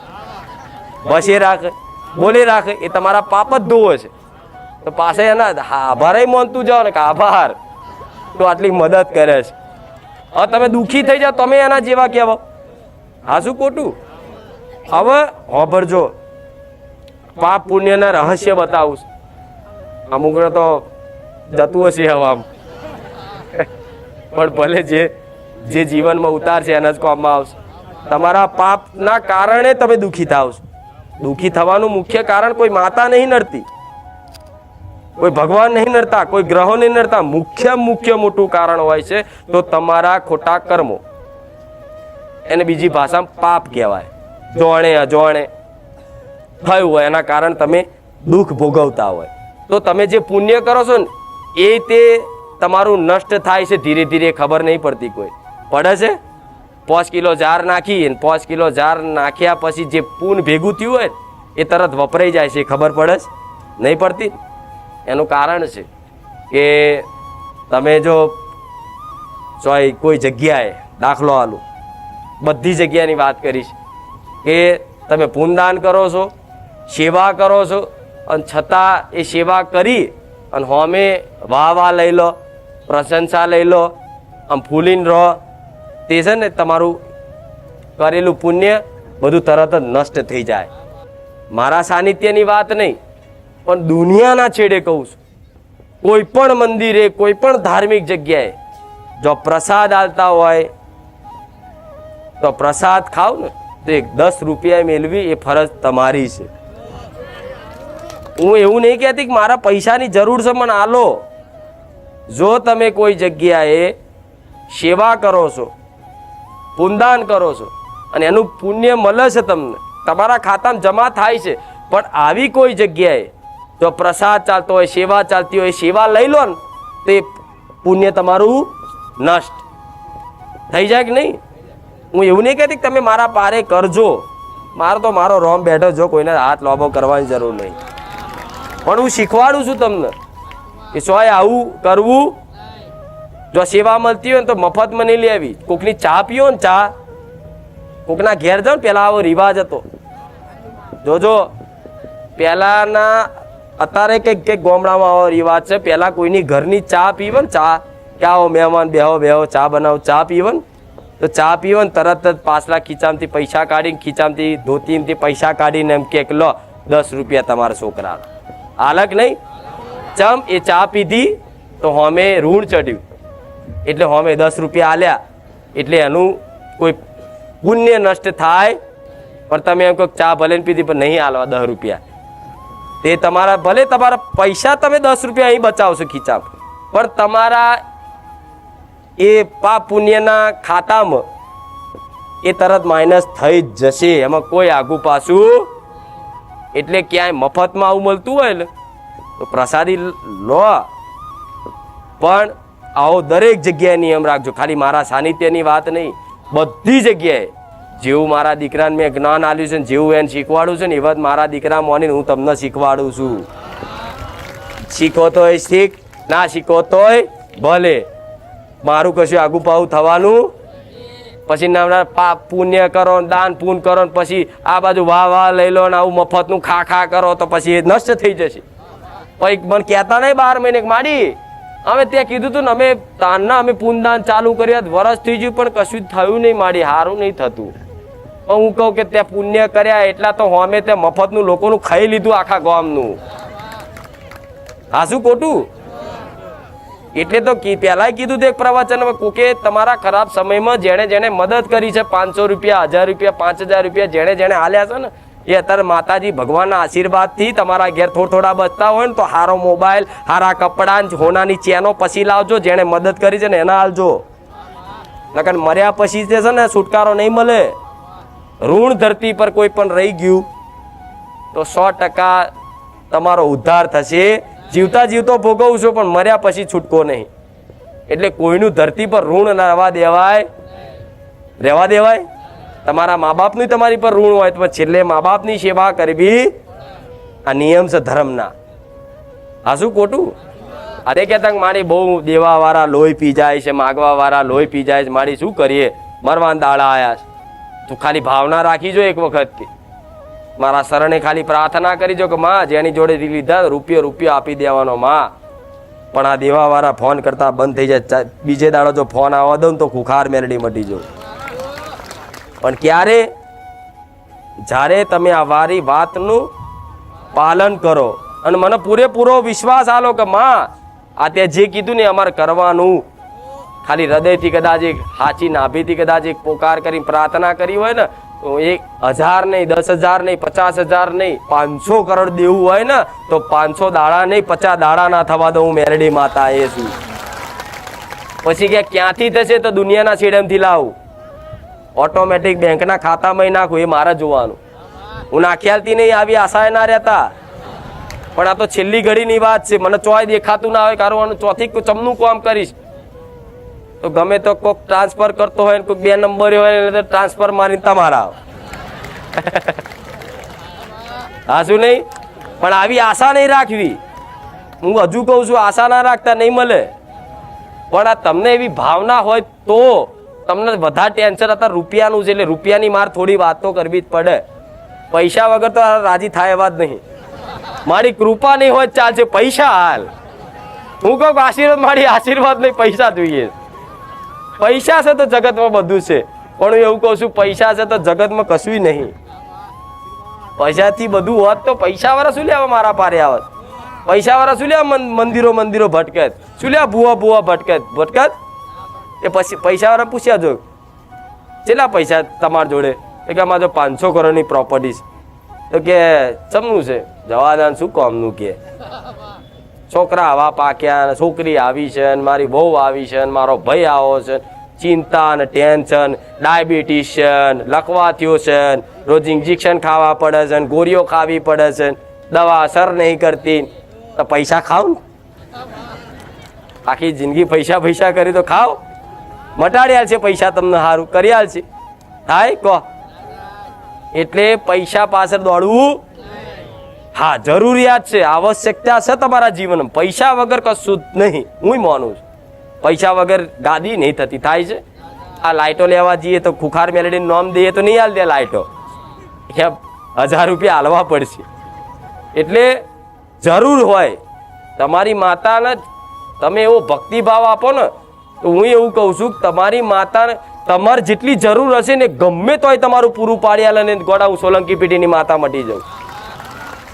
A: બસ એ રાખે, બોલી રાખે, એ તમારા પાપ જ ધોવો છે. તો પાસે એના આભાર માનતું જાઓ ને કે આભાર, તો આટલી મદદ કરે છે. હવે તમે દુઃખી થઈ જાઓ, તમે એના જેવા કહેવો, હા શું ખોટું? હવે હોભરજો, પાપ પુણ્યના રહસ્ય બતાવું છું. અમુકને તો જતું હશે હવામાં, પણ ભલે જે જીવનમાં ઉતારશે એના જ કામમાં આવશે. તમારા પાપના કારણે તમે દુઃખી થાવ છો. દુઃખી થવાનું મુખ્ય કારણ કોઈ માતા નહીં નડતી, કોઈ ભગવાન નહીં નડતા, કોઈ ગ્રહો નહીં નડતા. મુખ્ય મોટું કારણ હોય છે તો તમારા ખોટા કર્મો, એને બીજી ભાષામાં પાપ કહેવાય. જોણે અજોણે થયું હોય એના કારણે તમે દુઃખ ભોગવતા હોય. તો તમે જે પુણ્ય કરો છો ને એ તે તમારું નષ્ટ થાય છે ધીરે ધીરે, ખબર નહીં પડતી. કોઈ પડે છે 5 કિલો ઝાર નાખી, 5 કિલો ઝાર નાખ્યા પછી જે પૂન ભેગું થયું હોય એ તરત વપરાઈ જાય છે, ખબર પડે છે? નહીં પડતી. એનું કારણ છે કે તમે જો કોઈ જગ્યાએ, દાખલો આલું, બધી જગ્યાની વાત કરીશ કે તમે પુનદાન કરો છો, સેવા કરો છો, અને છતાં એ સેવા કરી અને હોમે વાહ લઈ લો, પ્રશંસા લઈ લો, આમ ફૂલીને રહો, તે છે ને તમારું કરેલું પુણ્ય બધું તરત જ નષ્ટ થઈ જાય. મારા સાનિધ્યની વાત નહીં, પણ દુનિયાના છેડે કહું છું, કોઈ પણ મંદિરે, કોઈ પણ ધાર્મિક જગ્યાએ જો પ્રસાદ આલતા હોય તો પ્રસાદ ખાવ ને તો 10 રૂપિયા મેળવી એ ફરજ તમારી છે. હું એવું નહીં કહેતી કે મારા પૈસાની જરૂર છે મને આલો. જો તમે કોઈ જગ્યાએ સેવા કરો છો, પુનદાન કરો છો અને એનું પુણ્ય મળે છે, તમને તમારા ખાતામાં જમા થાય છે, પણ આવી કોઈ જગ્યાએ જો પ્રસાદ ચાલતો હોય, સેવા ચાલતી હોય, સેવા લઈ લો ને તો એ પુણ્ય તમારું નષ્ટ થઈ જાય કે નહીં? હું એવું નહીં કહેતી કે તમે મારા પારે કરજો, મારો રોમ બેઠો, જો કોઈને હાથ લોભો કરવાની જરૂર નહીં. પણ હું શીખવાડું છું તમને કે સોય આવું કરવું. જો સેવા મળતી હોય ને તો મફતમાં નહીં લેવી. કોકની ચા પીઓ ને, ચા કોકના ઘેર જાઓ ને, પહેલાં આવો રિવાજ હતો, જોજો પહેલાંના, અત્યારે કંઈક ગામડામાં આવો રિવાજ છે. પહેલાં કોઈની ઘરની ચા પીવે ને, ચા કે આવો મહેમાન બેહો ચા બનાવો, ચા પીવે ને તો ચા પીવો ને તરત જ પાછલા ખીચામાંથી પૈસા કાઢીને, ખીચામાંથી ધોતીમાંથી પૈસા કાઢીને એમ કે લો 10 રૂપિયા તમારા છોકરા હાલક નહીં. ચમ એ ચા પીધી તો હોમે ઋણ ચડ્યું, એટલે હોમે 10 રૂપિયા આલ્યા, એટલે એનું કોઈ પુણ્ય નષ્ટ થાય. પણ તમે એમ કહો ચા ભલે પીધી પણ નહીં હાલવા 10 રૂપિયા, તે તમારા ભલે તમારા પૈસા તમે 10 રૂપિયા અહીં બચાવશો ખીચા, પણ તમારા એ પાપ પુણ્યના ખાતામાં એ તરત માઇનસ થઈ જ જશે. એમાં કોઈ આગું પાછું. એટલે ક્યાંય મફતમાં આવું મળતું હોય ને તો પ્રસાદી લો, પણ આવો દરેક જગ્યાએ નિયમ રાખજો. ખાલી મારા સાનિધ્યની વાત નહીં, બધી જગ્યાએ જેવું મારા દીકરાને મેં જ્ઞાન આપ્યું છે ને જેવું એને શીખવાડું છું ને એવા જ મારા દીકરા મોનીને હું તમને શીખવાડું છું. શીખો તોય શીખ, ના શીખો તોય ભલે. મારું કશું આગુ પાવું થવાનું પછી નામના પાપ પુણ્ય કરો, દાન પૂન કરો ને પછી આ બાજુ વાહ વાહ લઈ લો ને આવું મફતનું ખા ખા કરો તો પછી એ નષ્ટ થઈ જશે. પછી મને કહેતા નહીં 12 મહિને માડી અમે ત્યાં કીધું હતું ને અમે તાનના અમે પૂનદાન ચાલુ કર્યા, વરસ થઈ ગયું પણ કશું જ થયું નહીં માડી, સારું નહીં થતું. પણ હું કહું કે ત્યાં પુણ્ય કર્યા એટલા તો અમે ત્યાં મફતનું લોકોનું ખાઈ લીધું આખા ગામનું. હા શું ખોટું? એટલે તો પહેલા કીધું હતું એક પ્રવચનમાં કોકે તમારા ખરાબ સમયમાં જેણે જેણે મદદ કરી છે 500 રૂપિયા, 1000 રૂપિયા, 5000 રૂપિયા જેણે જેણે હાલ્યા છે ને એ અત્યારે માતાજી ભગવાનના આશીર્વાદથી તમારા ઘેર થોડા બચતા હોય ને તો સારો મોબાઈલ, સારા કપડાં, હોનાની ચેનો પછી લાવજો. જેણે મદદ કરી છે ને એના હાલજો, નકર મર્યા પછી છે ને છુટકારો નહીં મળે. ઋણ ધરતી પર કોઈ પણ રહી ગયું તો 100% તમારો ઉદ્ધાર થશે. જીવતા જીવતો ભોગવું છો પણ મર્યા પછી છૂટકો નહીં. એટલે કોઈનું ધરતી પર ઋણ ના રહેવા દેવાય. તમારા મા બાપનું તમારી પર ઋણ હોય તો છેલ્લે મા બાપની સેવા કરવી આ નિયમ છે ધર્મના. હા શું ખોટું? અરે કહેતા મારી બહુ દેવા વાળા લોહી પી જાય છે, માગવા વાળા લોહી પી જાય છે, મારી શું કરીએ, મરવાન દાડા આયા છે. તું ખાલી ભાવના રાખીજો એક વખત કે મારા શરણે ખાલી પ્રાર્થના કરીજો કે માં જેની જોડે લીધા રૂપિયો આપી દેવાનો માં. પણ આ દેવા વાળા ફોન કરતા બંધ થઈ જાય. બીજે દાડો જો ફોન આવવા દઉં તો ખુખાર મેલડી મટી જાઉં. પણ ક્યારે? જ્યારે તમે આ વારી વાતનું પાલન કરો અને મને પૂરેપૂરો વિશ્વાસ આલો કે માં આ તે જે કીધું ને અમારે કરવાનું. ખાલી હૃદયથી કદાચ એક સાચી નાભીથી કદાચ એક પોકાર કરી પ્રાર્થના કરી હોય ને તો 1000 નહીં, 10,000 નહીં, 50,000 નહીં, 500 કરોડ દેવું હોય ને તો 500 દાડા નહીં, 50 દાડા ના થવા દઉં. મેરડી માતા એ શું પછી કે ક્યાંથી થશે તો દુનિયાના છેડમથી લાવું, ઓટોમેટિક બેંકના ખાતામાં નાખું, એ મારે જોવાનું. હું નાખ્યાલથી નહીં આવી આશાએ ના રહેતા. પણ આ તો છેલ્લી ઘડીની વાત છે. મને ચોય દેખાતું ના હોય કારણ ચોથી ચમનું કામ કરીશ તો ગમે તો કોઈક ટ્રાન્સફર કરતો હોય ને કોઈક 2 નંબર હોય તો ટ્રાન્સફર મારીને તમારા હા શું નહીં. પણ આવી આશા નહીં રાખવી. હું હજુ કહું છું આશા ના રાખતા, નહીં મળે. પણ આ તમને એવી ભાવના હોય તો તમને વધારે ટેન્શન હતા રૂપિયાનું છે એટલે રૂપિયાની માર થોડી વાત તો કરવી જ પડે. પૈસા વગર તો રાજી થાય એવા જ નહીં. મારી કૃપા નહીં હોય ચાલશે, પૈસા હાલ. હું કહું આશીર્વાદ, મારી આશીર્વાદ નહીં, પૈસા જોઈએ. પૈસા છે તો જગતમાં બધું છે. પણ હું એવું કહું છું પૈસા છે તો જગતમાં કશું નહીં. પૈસાથી બધું હોત તો પૈસા વાળા શું લેવા મારા પારે આવત? પૈસા વાળા શું લેવા મંદિરો ભટકત? શું લેવા ભૂવા ભટકત? એ પછી પૈસા વાળા પૂછ્યા જો કેટલા પૈસા તમારા જોડે? કે અમારે જો 500 કરોડની પ્રોપર્ટી છે. તો કે ચમનું છે? જવાદાન શું કામનું કે છોકરા આવા પાક્યા, છોકરી આવી છે, મારી બહુ આવી છે, મારો ભાઈ આવો છે, ચિંતા ને ટેન્શન, ડાયાબિટીસ છે, લકવા થયો છે, રોજ ઇન્જેક્શન ખાવા પડે છે, ગોળીઓ ખાવી પડે છે, દવા અસર નહીં કરતી. તો પૈસા ખાવ ને, આખી જિંદગી પૈસા કરી તો ખાઓ. મટાડી આલ છે પૈસા, તમને સારું કરી આલ છે. થાય કહો. એટલે પૈસા પાછળ દોડવું હા જરૂરિયાત છે, આવશ્યકતા છે તમારા જીવનમાં. પૈસા વગર કશું જ નહીં. હું માનું છું પૈસા વગર ગાદી નહીં થતી. થાય છે આ લાઇટો લેવા જઈએ તો ખુખાર મેલડીનું નામ દઈએ તો નહીં હાલ દે લાઇટો, 1000 રૂપિયા હાલવા પડશે. એટલે જરૂર હોય તમારી માતાને તમે એવો ભક્તિભાવ આપો ને તો હું એવું કહું છું કે તમારી માતાને તમારે જેટલી જરૂર હશે ને ગમે તોય તમારું પૂરું પાડી આલે ને ગોડા હું સોલંકી પેઢીની માતા મટી જાઉં.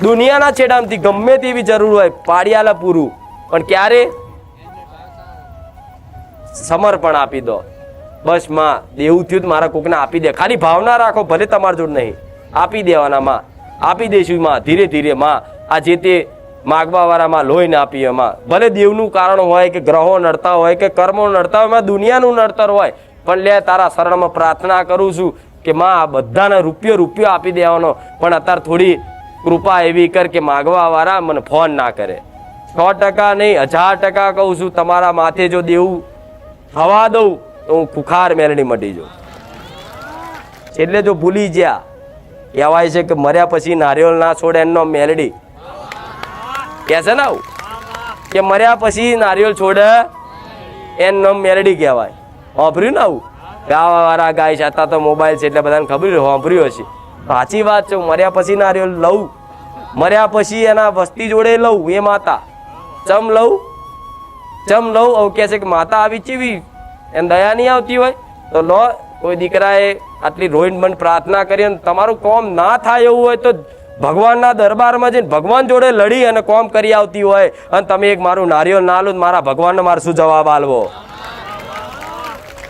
A: દુનિયાના છેડામાંથી ગમે તેવી જરૂર હોય પાડી આલે પૂરું. પણ ક્યારે? સમર્પણ આપી દો. બસ માં દેવું થયું મારા કોકને આપી દે. ખાલી ભાવના રાખો, ભલે તમારા જોડ નહીં, આપી દેવાના. માં આપી દઈશું માં, ધીરે ધીરે માં. આ જે તે માગવા વાળામાં લોહીને આપીએ માં. ભલે દેવનું કારણ હોય કે ગ્રહો નડતા હોય કે કર્મો નડતા હોય, માં દુનિયાનું નડતર હોય, પણ લે તારા શરણમાં પ્રાર્થના કરું છું કે માં આ બધાને રૂપિયો આપી દેવાનો. પણ અત્યારે થોડી કૃપા એવી કર કે માગવા વાળા મને ફોન ના કરે. 100% નહીં, 1000% કહું છું તમારા માથે જો દેવું થવા દઉં તો હું ખુખાર મેલડી મટી જાઉં. એટલે જો ભૂલી ગયા, કહેવાય છે કે મર્યા પછી નારિયેળ ના છોડે એનો મેલડી કે છે ને આવું, કે મર્યા પછી નારિયેળ છોડે એનો મેલડી કહેવાય. સાંભળ્યું ને આવું? ગાવાવાળા ગાય છે, અત્યારે તો મોબાઈલ છે એટલે બધાને ખબર સાંભળ્યું હશે. સાચી વાત છે. મર્યા પછી નારિયેળ લઉં, મર્યા પછી એના વસ્તી જોડે લઉં. એ માતા ચમ લઉં આવું કહે છે કે માતા આવી ચીવી એને દયા નહીં આવતી હોય તો લો. કોઈ દીકરાએ આટલી રોઈન બંધ પ્રાર્થના કરી અને તમારું કોમ ના થાય એવું હોય તો ભગવાનના દરબારમાં જઈને ભગવાન જોડે લડી અને કોમ કરી આવતી હોય અને તમે એક મારું નારિયેળ ના લો, મારા ભગવાનને મારે શું જવાબ આલવો?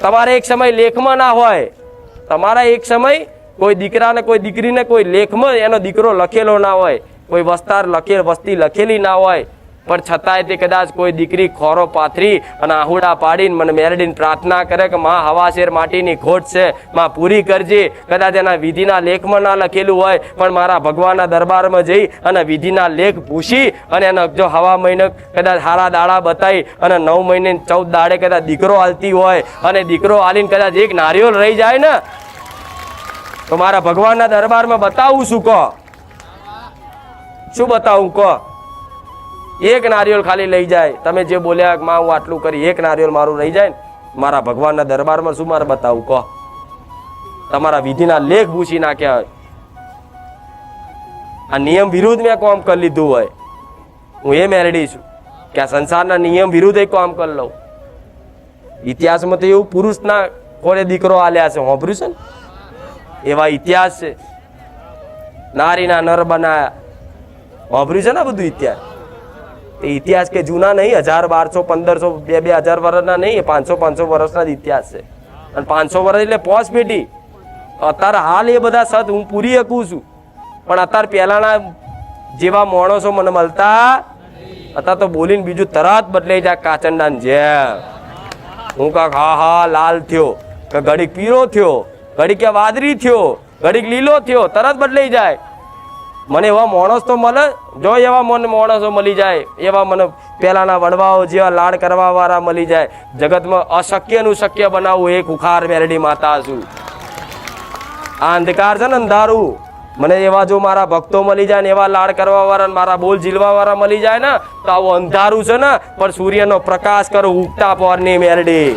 A: તમારે એક સમય લેખમાં ના હોય, તમારા એક સમય કોઈ દીકરાને કોઈ દીકરીને કોઈ લેખમાં એનો દીકરો લખેલો ના હોય, કોઈ વસ્તી લખેલી ના હોય, પણ છતાંય તે કદાચ કોઈ દીકરી ખોરો પાથરી અને આહુડા પાડીને મને મેરડીને પ્રાર્થના કરે કે માં હવાશેર માટીની ખોટ છે, માં પૂરી કરજે. કદાચ એના વિધિના લેખમાં ના લખેલું હોય પણ મારા ભગવાનના દરબારમાં જઈ અને વિધિના લેખ પૂછી અને એને જો હવા મહિને કદાચ હારા દાડા બતાવી અને 9 મહિને 14 દાડે કદાચ દીકરો હાલતી હોય અને દીકરો હાલીને કદાચ એક નારિયેળ રહી જાય ને તો મારા ભગવાનના દરબારમાં બતાવું શું? કહો શું બતાવું? કહો. એક નારિયેળ ખાલી લઈ જાય, તમે જે બોલ્યા માં હું આટલું કરી, એક નારિયેળ મારું રહી જાય ને મારા ભગવાનના દરબારમાં શું મારે બતાવું? કહો. તમારા વિધિના લેખ ભૂસી નાખ્યા હોય, આ નિયમ વિરુદ્ધ મેં કામ કરી લીધું હોય, હું એ મેરડી છું કે આ સંસારના નિયમ વિરુદ્ધ એક કામ કરી લઉં. ઇતિહાસમાં તો એવું પુરુષના કોને દીકરો આલ્યા છે, સાંભળ્યું છે ને? એવા ઇતિહાસ છે. નારીના નર બનાયા, સાંભળ્યું છે ને બધું ઇતિહાસ? ઇતિહાસ કે જૂના નહીં, 1000, 1200, 1500, 2000 વર્ષના નહીં, 500 વર્ષના જ ઇતિહાસ છે. અને 500 વર્ષ એટલે પોસ પેટી. અત્યારે હાલ એ બધા સત હું પૂરી શકું છું, પણ અત્યારે પહેલાના જેવા માણસો મને મળતા, અત્યારે તો બોલીને બીજું તરત બદલાઈ જાય કાચંડાને જેમ. હું કાંક હા લાલ થયો, કે ઘડીક પીળો થયો, ઘડીક કે વાદળી થયો, ઘડીક લીલો થયો, તરત બદલાઈ જાય. મને એવા માણસ તો મળે, જો એવા મને માણસો મળી જાય, એવા મને પહેલાના વડવાઓ જેવા લાડ કરવા વાળા મળી જાય. જગતમાં અશક્યનું શક્ય બનાવવું એ કુખાર મેરડી માતા છું. આ અંધકાર છે ને અંધારું, મને એવા જો મારા ભક્તો મળી જાય ને એવા લાડ કરવા વાળા મારા બોલ ઝીલવા વાળા મળી જાય ને તો આવું અંધારું છે ને પણ સૂર્યનો પ્રકાશ કરો ઉગતા પરની મેરડી.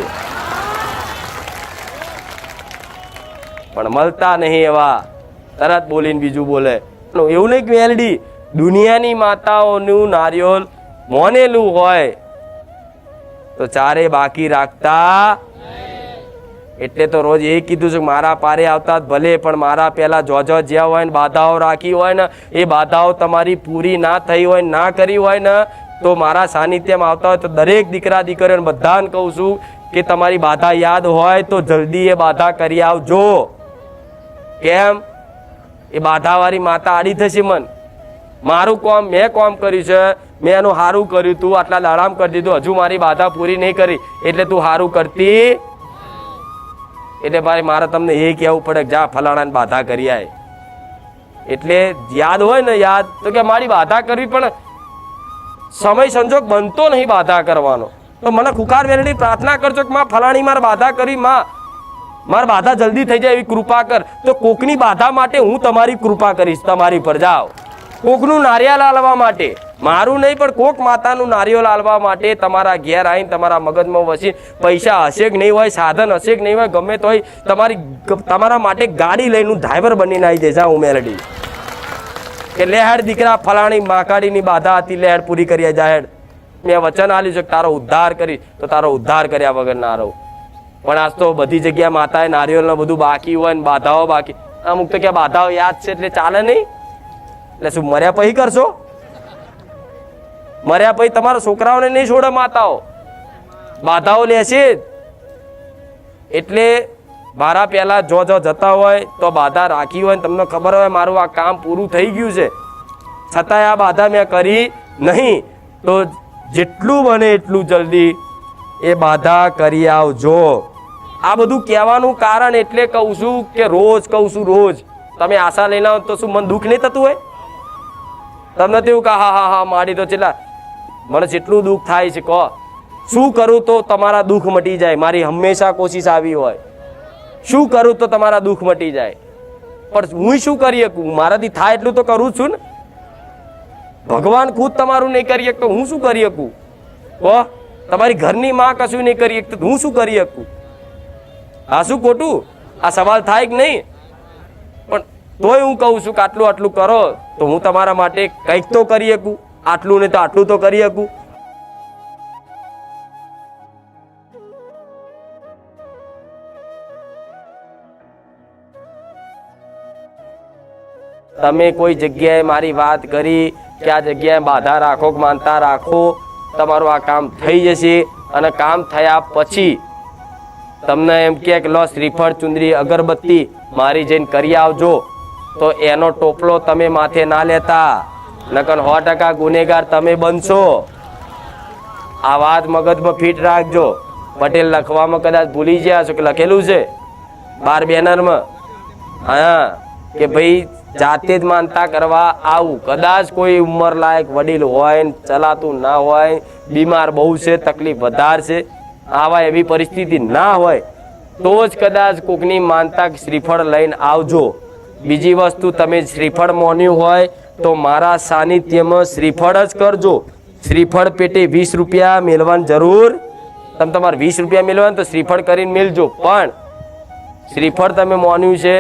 A: પણ મળતા નહીં એવા, તરત બોલીને બીજું બોલે. એવું નહીં કે મેલડી દુનિયાની માતાઓનું નારિયેળ મોનેલું હોય તો ચારે બાકી રાખતા. એટલે તો રોજ એ કીધું છે કે મારા પારે આવતા ભલે પણ મારા પહેલા જો જ્યાં હોય ને બાધાઓ રાખી હોય ને એ બાધાઓ તમારી પૂરી ના થઈ હોય, ના કરી હોય ને તો મારા સાનિધ્યમાં આવતા હોય તો દરેક દીકરા દીકરીઓને બધાને કહું છું કે તમારી બાધા યાદ હોય તો જલ્દી એ બાધા કરી આવજો. કેમ? એ બાધાવાળી માતા આડી થશે. મારું કામ મેં કામ કર્યું છે, મેં એનું સારું કર્યું, તું આટલા દાડામ કરી દીધું, હજુ મારી બાધા પૂરી નહીં કરી એટલે તું સારું કરતી. એટલે ભાઈ મારે તમને એ કહેવું પડે કે જા ફલાણાને બાધા કરી આય. એટલે યાદ હોય ને, યાદ તો કે મારી બાધા કરવી, પણ સમય સંજોગ બનતો નહીં બાધા કરવાનો. તો મને કુખાર મેરડી પ્રાર્થના કરજો કે માં ફલાણી મારે બાધા કરી, માં મારી બાધા જલ્દી થઈ જાય એવી કૃપા કર. તો કોકની બાધા માટે હું તમારી કૃપા કરીશ, તમારી પર જાઓ. કોકનું નારિયેળ આલવા માટે, મારું નહીં પણ કોક માતાનું નારિયેળ આલવા માટે તમારા ઘેર આવીને તમારા મગજમાં વસી પૈસા હશે કે નહીં હોય, સાધન હશે કે નહીં હોય, ગમે તો હોય તમારા માટે ગાડી લઈને ડ્રાઈવર બનીને આવી જાય. હું મેલડી કે લેહેડ દીકરા ફલાણી માકાડીની બાધા હતી, લેહેડ પૂરી કરી જાય. મેં વચન આલ્યું છે કે તારો ઉદ્ધાર કરી, તો તારો ઉદ્ધાર કર્યા વગર ના રહું. પણ આજ તો બધી જગ્યાએ માતાએ નારિયેળ બધું બાકી હોય ને બાધાઓ બાકી. અમુક તો ક્યાં બાધાઓ યાદ છે એટલે ચાલે નહીં. એટલે શું મર્યા પછી કરશો? મર્યા પછી તમારા છોકરાઓને નહીં છોડે માતાઓ, બાધાઓ લેશે. એટલે મારા પહેલા જો જતા હોય તો બાધા રાખી હોય, તમને ખબર હોય મારું આ કામ પૂરું થઈ ગયું છે, છતાંય આ બાધા મેં કરી નહીં, તો જેટલું બને એટલું જલ્દી એ બાધા કરી આવજો. આ બધું કહેવાનું કારણ એટલે કહું છું કે રોજ કહું છું, રોજ તમે આશા લઈને આવો તો શું મન દુઃખ નહીં થતું હોય? તમને તો એવું કે હા માડી તો છેલ્લા મને જેટલું દુઃખ થાય છે, કહો શું કરું તો તમારા દુઃખ મટી જાય? મારી હંમેશા કોશિશ આવી હોય શું કરું તો તમારા દુઃખ મટી જાય? પણ હું શું કરી શકું? મારાથી થાય એટલું તો કરું છું ને. ભગવાન ખુદ તમારું નહીં કરી શકતો, હું શું કરી શકું? તમારી ઘરની માં કશું નહીં કરી શકતો, હું શું કરી શકું? આ શું ખોટું? આ સવાલ થાય કે નહીં? પણ તોય હું કહું છું કે આટલું આટલું કરો તો હું તમારા માટે કંઈક તો કરી શકું. આટલું ને તો આટલું તો કરી શકું. તમે કોઈ જગ્યાએ મારી વાત કરી કે આ જગ્યાએ બાધા રાખો કે માનતા રાખો, તમારું આ કામ થઈ જશે. અને કામ થયા પછી તમને એમ કે લો શ્રીફળ ચુંદડી અગરબત્તી મારી જઈને કરી આવજો, તો એનો ટોપલો તમે માથે ના લેતા, નકર 100% ગુનેગાર તમે બનશો. આ વાત મગજમાં ફિટ રાખજો. પટેલ લખવામાં કદાચ ભૂલી ગયા છો કે લખેલું છે બાર બેનરમાં, હા, કે ભાઈ જાતે જ માનતા કરવા આવું. કદાચ કોઈ ઉંમર લાયક વડીલ હોય, ચલાતું ના હોય, બીમાર બહુ છે, તકલીફ વધારે છે, આવા એવી પરિસ્થિતિ ના હોય તો જ કદાચ કોકની માનતા શ્રીફળ લઈને આવજો. બીજી વસ્તુ, તમે શ્રીફળ મોન્યું હોય તો મારા સાનિધ્યમાં શ્રીફળ જ કરજો. શ્રીફળ પેટે 20 રૂપિયા મેળવાની જરૂર. તમે તમારે 20 રૂપિયા મેળવવાનું તો શ્રીફળ કરીને મેળજો. પણ શ્રીફળ તમે મોન્યું છે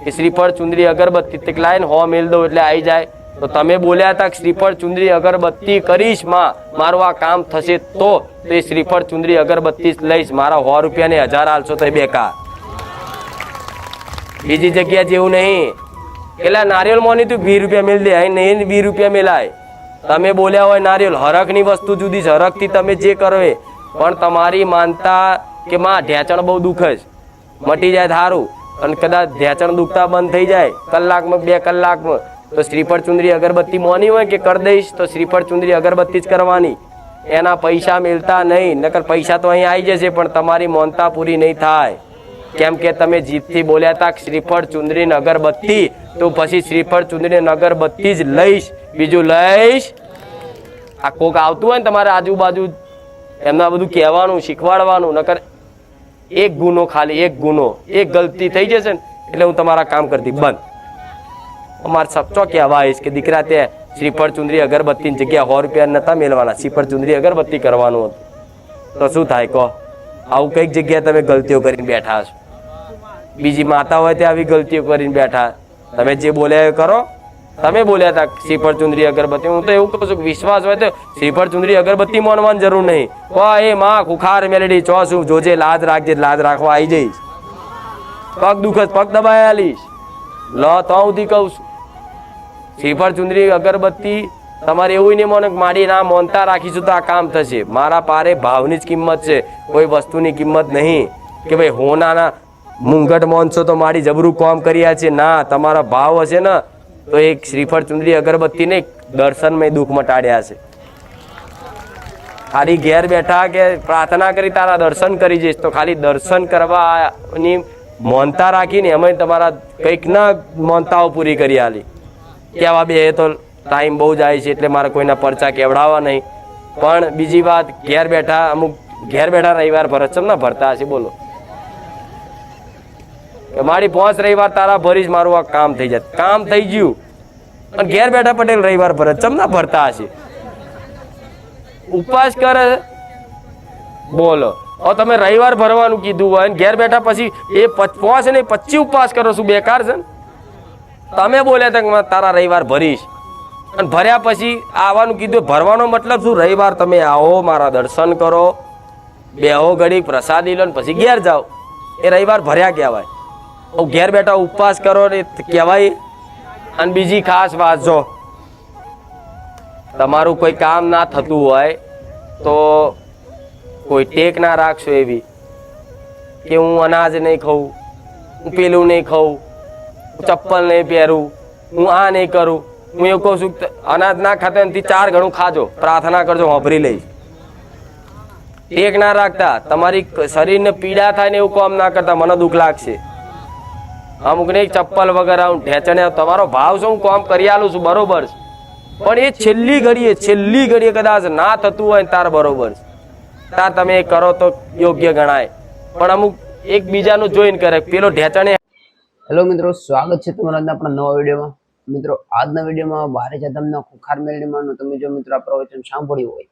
A: કે શ્રીફળ ચુંદડી અગરબત્તી તે લાઈને 100 મેળ દો એટલે આવી જાય. તો તમે બોલ્યા હતા કે શ્રીફળ ચુંદડી અગરબત્તી કરીશ માં, મારું આ કામ થશે તો એ શ્રીફળ ચુંદડી અગરબત્તી જ લઈશ. મારા 100 રૂપિયા ને 1000 આલશો તો બેકાર. બીજી જગ્યા જેવું નહીં. એટલે નારિયેળ મોની તું 20 રૂપિયા મેળ દે, અહીં નહીં 20 રૂપિયા મેલાય. તમે બોલ્યા હોય નારિયેળ, હરખની વસ્તુ જુદી છે, હરખથી તમે જે કરો એ. પણ તમારી માનતા કે માં ઢેચણ બહુ દુખે છે, મટી જાય સારું, અને કદાચ ઢેચણ દુખતા બંધ થઈ જાય કલાકમાં 2 કલાકમાં, તો શ્રીફળ ચુંદડી અગરબત્તી મોની હોય કે કરી દઈશ તો શ્રીફળ ચુંદડી અગરબત્તી જ કરવાની. એના પૈસા મેળતા નહીં, નકર પૈસા તો અહીં આવી જશે પણ તમારી મોનતા પૂરી નહીં થાય. કેમ કે તમે જીભથી બોલ્યા હતા શ્રીફળ ચુંદડી અગરબત્તી, તો પછી શ્રીફળ ચુંદડી અગરબત્તી જ લઈશ, બીજું લઈશ. આ કોક આવતું હોય ને તમારે આજુબાજુ, એમના બધું કહેવાનું, શીખવાડવાનું. નકર એક ગુનો, ખાલી એક ગુનો, એક ગલતી થઈ જશે ને એટલે હું તમારા કામ કરતી બંધ. અમારે સચ્ચો કહેવા આવીશ કે દીકરા તે શ્રીફળ ચુંદડી અગરબત્તીની જગ્યા 100 રૂપિયા નતા મેળવાના, શ્રીફળ ચુંદડી અગરબત્તી કરવાનું હતું. તો શું થાય કહો? આવું કઈક જગ્યાએ તમે ગલતીઓ કરીને બેઠા છો. બીજી માતા હોય તે આવી ગલતીઓ કરીને બેઠા. તમે જે બોલ્યા એ કરો. તમે બોલ્યા હતા શ્રીફળ ચુંદડી અગરબત્તી, હું તો એવું કહું છું કે વિશ્વાસ હોય તો શ્રીફળ ચુંદડી અગરબત્તી માનવાની જરૂર નહીં. એ માં ખુખાર મેલેડી ચો શું, જોજે લાજ રાખજે, લાજ રાખવા આવી જઈશ. પગ દુખત પગ દબાઈ આલીશ. લો તો સુધી કહું છું શ્રીફળ ચુંદડી અગરબત્તી તમારે એવું નહીં માનો કે માડી ના મોનતા રાખીશું તો આ કામ થશે. મારા પારે ભાવની જ કિંમત છે, કોઈ વસ્તુની કિંમત નહીં કે ભાઈ હોનાના મુંગટ મોનશો તો માડી જબરું કામ કર્યા છે. ના, તમારા ભાવ હશે ને તો એક શ્રીફળ ચુંદડી અગરબત્તી ને દર્શનમય દુઃખ મટાડ્યા છે. ખાલી ઘેર બેઠા કે પ્રાર્થના કરી તારા દર્શન કરી જઈશ તો ખાલી દર્શન કરવાની મોનતા રાખીને એમાં તમારા કંઈક ના મોનતાઓ પૂરી કરી આલી. કહેવા બે તો ટાઈમ બહુ જાય છે એટલે મારે કોઈના પરચા કેવડાવવા નહીં. પણ બીજી વાત, ઘેર બેઠા અમુક ઘેર બેઠા રવિવાર ભરત ચમ ના ભરતા હશે? બોલો, મારી 5 રવિવાર તારા ભરીશ, મારું આ કામ થઈ જાય. કામ થઈ ગયું અને ઘેર બેઠા પટેલ રવિવાર ભરત ચમ ના ભરતા હશે? ઉપવાસ કરે. બોલો, તમે રવિવાર ભરવાનું કીધું હોય ઘેર બેઠા પછી એ 5 ને 25 ઉપવાસ કરો, શું બેકાર છે? તમે બોલ્યા હતા તારા રવિવાર ભરીશ અને ભર્યા પછી આવવાનું કીધું. ભરવાનો મતલબ શું? રવિવાર તમે આવો, મારા દર્શન કરો, બેહો ઘડી પ્રસાદી લો પછી ઘેર જાઓ, એ રવિવાર ભર્યા કહેવાય. ઘેર બેઠા ઉપવાસ કરો ને કહેવાય. અને બીજી ખાસ વાત, જો તમારું કોઈ કામ ના થતું હોય તો કોઈ ટેક ના રાખશો એવી કે હું અનાજ નહીં ખાઉં, હું પેલું નહીં ખાઉં, હું ચપ્પલ નહીં પહેરું, હું આ નહીં કરું. હું એવું કહું છું અનાજ ના ખાતા એનાથી 4 ગણું ખાજો, પ્રાર્થના કરજો, વાપરી લઈશ. ટેક ના રાખતા, તમારી શરીરને પીડા થાય ને એવું કામ ના કરતા, મને દુઃખ લાગશે. અમુક ને ચપ્પલ વગર આવું ઢેચણે, તમારો ભાવ શું, હું કામ કરી આલું છું બરોબર છે, પણ એ છેલ્લી ઘડીએ કદાચ ના થતું હોય તાર બરોબર છે, તાર તમે કરો તો યોગ્ય ગણાય. પણ અમુક એકબીજાનું જોઈન કરે. પેલો ઢેચણે
B: હેલો મિત્રો, સ્વાગત છે તમારા આજના આપણા નવા વિડીયોમાં. મિત્રો, આજના વિડીયોમાં બારે જતમના ખુખાર મેળવીમાંનું તમે જો મિત્રો આ પ્રવચન સાંભળ્યું હોય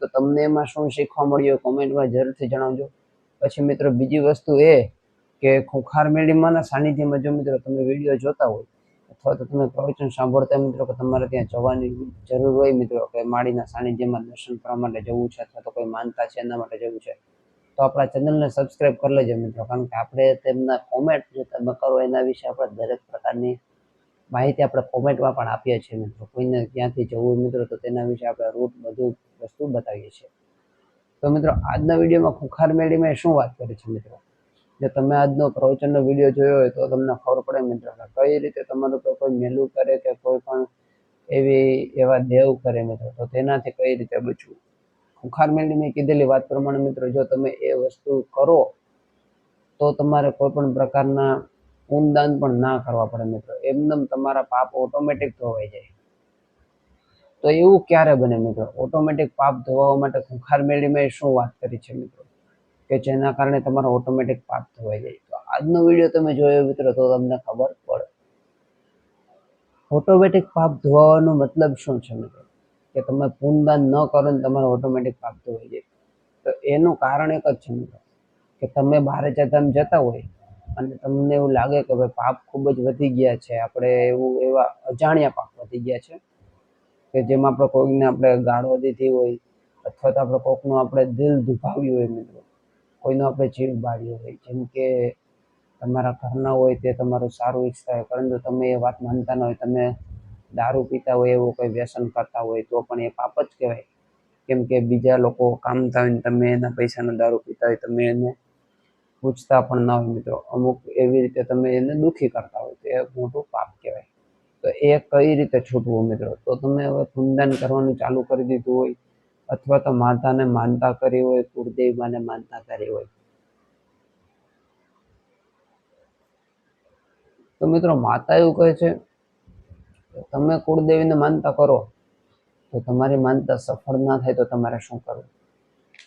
B: તો તમને એમાં શું શીખવા મળ્યું કોમેન્ટમાં જરૂરથી જણાવજો. પછી મિત્રો બીજી વસ્તુ એ કે ખુખાર મેળવીમાંના સાનિધ્યમાં જો મિત્રો તમે વિડીયો જોતા હોય અથવા તો તમે પ્રવચન સાંભળતા મિત્રો કે તમારે ત્યાં જવાની જરૂર હોય મિત્રો કે માળીના સાનિધ્યમાં દર્શન કરવા માટે જવું છે અથવા તો કોઈ માનતા છે એના માટે જવું છે તો આપણા ચેનલને સબસ્ક્રાઇબ કરી લેજો મિત્રો, કારણ કે આપણે તેમના કોમેન્ટ જે તમે કરો એના વિશે આપણે દરેક પ્રકારની માહિતી આપણે કોમેન્ટમાં પણ આપીએ છીએ મિત્રો. કોઈને ક્યાંથી જવું મિત્રો તો તેના વિશે આપણે રૂટ બધું વસ્તુ બતાવીએ છીએ. તો મિત્રો આજના વિડીયોમાં ખુખાર મેળીમાં શું વાત કરી છે મિત્રો, જો તમે આજનો પ્રવચનનો વિડીયો જોયો હોય તો તમને ખબર પડે મિત્રો કે કઈ રીતે તમારું કોઈ મેલું કરે કે કોઈ પણ એવા દેવ કરે મિત્રો તો તેનાથી કઈ રીતે બચવું. ખુખાર મેળવીને કીધેલી વાત પ્રમાણે મિત્રો જો તમે એ વસ્તુ કરો તો તમારે કોઈ પણ પ્રકારના પૂનદાન પણ ના કરવા પડે મિત્રો, એમનેમ તમારા પાપ ઓટોમેટિક ધોવાઈ જાય. તો એવું ક્યારે બને મિત્રો? ઓટોમેટિક પાપ ધોવા માટે ખુખાર મેળવીમાં શું વાત કરી છે મિત્રો કે જેના કારણે તમારો ઓટોમેટિક પાપ ધોવાઈ જાય. તો આજનો વિડીયો તમે જોયો મિત્રો તો તમને ખબર પડે. ઓટોમેટિક પાપ ધોવાનો મતલબ શું છે મિત્રો કે તમે પૂનદાન ન કરો ને તમારો ઓટોમેટિક પાપ ધોવાઈ જાય. તો એનું કારણ એક જ છે મિત્રો કે તમે બારે જતા હોય અને તમને એવું લાગે કે ભાઈ પાપ ખૂબ જ વધી ગયા છે, આપણે એવા અજાણ્યા પાપ વધી ગયા છે કે જેમાં આપણે કોઈને આપણે ગાળો દીધી હોય અથવા તો આપણે કોઈકનું આપણે દિલ દુભાવ્યું હોય મિત્રો, કોઈનો આપણે જીવ બાળ્યો હોય, જેમ કે તમારા ઘરના હોય તે તમારું સારું ઈચ્છતા હોય પરંતુ તમે એ વાત માનતા ન હોય, તમે દારૂ પીતા હોય એવું કોઈ વ્યસન કરતા હોય તો પણ એ પાપ જ કહેવાય. કેમ કે બીજા લોકો કામતા હોય તમે એના પૈસાનો દારૂ પીતા હોય, તમે એને પૂછતા પણ ના હોય મિત્રો, અમુક એવી રીતે તમે એને દુઃખી કરતા હોય તો એ મોટું પાપ કહેવાય. તો એ કઈ રીતે છૂટવું મિત્રો? તો તમે હવે પૂનદાન કરવાનું ચાલુ કરી દીધું હોય અથવા તો માતાને માનતા કરી હોય, કુળદેવીમાને માનતા કરી હોય તો મિત્રો માતા એવું કહે છે તમે કુળદેવીને માનતા કરો તો તમારી માનતા સફળ ના થાય તો તમારે શું કરવું?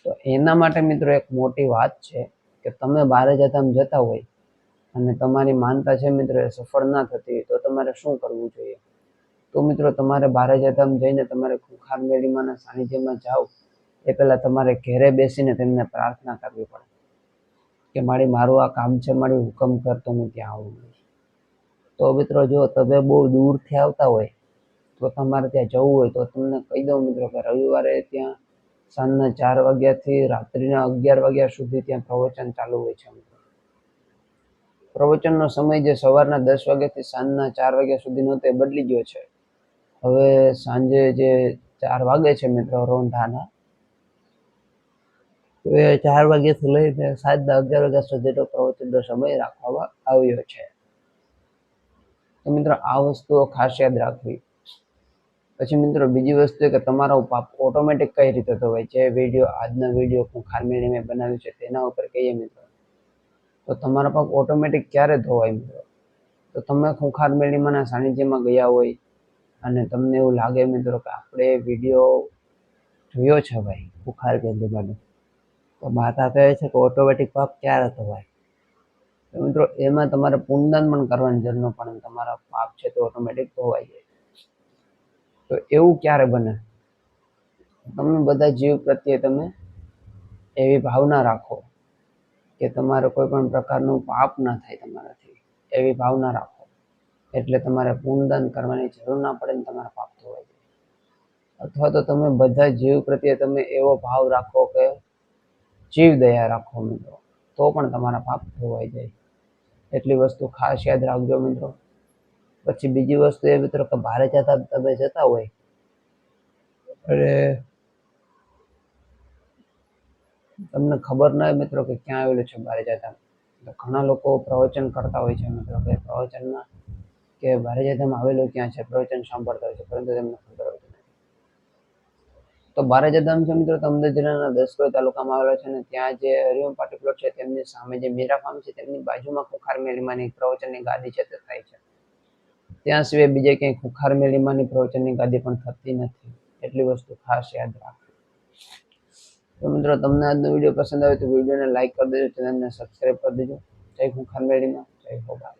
B: તો એના માટે મિત્રો એક મોટી વાત છે કે તમે બારે જતા હોય અને તમારી માનતા છે મિત્રો એ સફળ ના થતી હોય તો તમારે શું કરવું જોઈએ? તો મિત્રો તમારે બારે જઈને તમારે ખુખાર મેળવીમાંના સાનિધ્યમાં જાઓ એ પહેલાં તમારે ઘેરે બેસીને તેમને પ્રાર્થના કરવી પડે કે મારું આ કામ છે, મારી હુકમ કર તો હું ત્યાં આવું. તો મિત્રો જો તમે બહુ દૂરથી આવતા હોય તો તમારે ત્યાં જવું હોય તો તમને કહી દઉં મિત્રો કે રવિવારે ત્યાં સાંજના 4 વાગ્યાથી રાત્રિના 11 વાગ્યા સુધી ત્યાં પ્રવચન ચાલુ હોય છે. પ્રવચનનો સમય જે સવારના 10 વાગ્યાથી સાંજના 4 વાગ્યા સુધીનો તે બદલી ગયો છે. હવે સાંજે જે 4 વાગે છે મિત્રો રોંઢાના, તો એ 4 વાગ્યાથી લઈને સાંજના 11 વાગ્યા સુધીનો પ્રવચનનો સમય રાખવામાં આવ્યો છે. તો મિત્રો આ વસ્તુઓ ખાસ યાદ રાખવી. પછી મિત્રો બીજી વસ્તુ કે તમારો પાપ ઓટોમેટિક કઈ રીતે ધોવાય છે, આજના વિડીયો ખુખાર મેળવીને બનાવ્યું છે તેના ઉપર કહીએ મિત્રો તો તમારા પાપ ઓટોમેટિક ક્યારે ધોવાય મિત્રો? તો તમે ખુખાર મેળવીમાંના સાનિધ્યમાં ગયા હોય અને તમને એવું લાગે મિત્રો કે આપણે વિડીયો જોયો છે ભાઈ ખુખાર મેળવીમાંનો, તો માતા કહે છે કે ઓટોમેટિક પાપ ક્યારે ધોવાય? તો મિત્રો એમાં તમારે પૂનદાન પણ કરવાની જરૂર ન પડે, તમારા પાપ છે તો ઓટોમેટિક ધોવાઈ જાય. તો એવું ક્યારે બને? તમે બધા જીવ પ્રત્યે તમે એવી ભાવના રાખો કે તમારે કોઈ પણ પ્રકારનું પાપ ના થાય તમારાથી, એવી ભાવના રાખો એટલે તમારે પૂનદાન કરવાની જરૂર ના પડે ને તમારા પાપ ધોવાઈ જાય. અથવા તો તમે બધા જીવ પ્રત્યે તમે એવો ભાવ રાખો કે જીવ દયા રાખો મિત્રો, તો પણ તમારા પાપ ધોવાઈ જાય. એટલી વસ્તુ ખાસ યાદ રાખજો મિત્રો. પછી બીજી વસ્તુ એ મિત્રો કે બારે તમે જતા હોય અને તમને ખબર ના હોય મિત્રો કે ક્યાં આવેલું છે બારે જતા, તો ઘણા લોકો પ્રવચન કરતા હોય છે મિત્રો કે પ્રવચનમાં કે બારે જતામાં આવેલું ક્યાં છે, પ્રવચન સાંભળતા હોય છે પરંતુ તેમને ખબર હોતી નથી. તો બારે જતામ છે મિત્રો અમદાવાદ જિલ્લાના દસક્રોઈ તાલુકામાં આવેલો છે અને ત્યાં જે હરિઓમ પાર્ટી પ્લોટ છે તેમની સામે જે મીરા ફાર્મ છે તેમની બાજુમાં ખુખાર મેળવીમાંની પ્રવચનની ગાદી છે તે થાય છે. ત્યાં સિવાય બીજે ક્યાંય ખુખાર મેળવીમાંની પ્રવચનની ગાદી પણ થતી નથી. એટલી વસ્તુ ખાસ યાદ રાખવી. તો મિત્રો તમને આજનો વિડીયો પસંદ આવે તો વિડીયોને લાઈક કરી દેજો, ચેનલને સબસ્ક્રાઈબ કરી દેજો. જય ખુખાર મેળીમાં, જય હો બાર.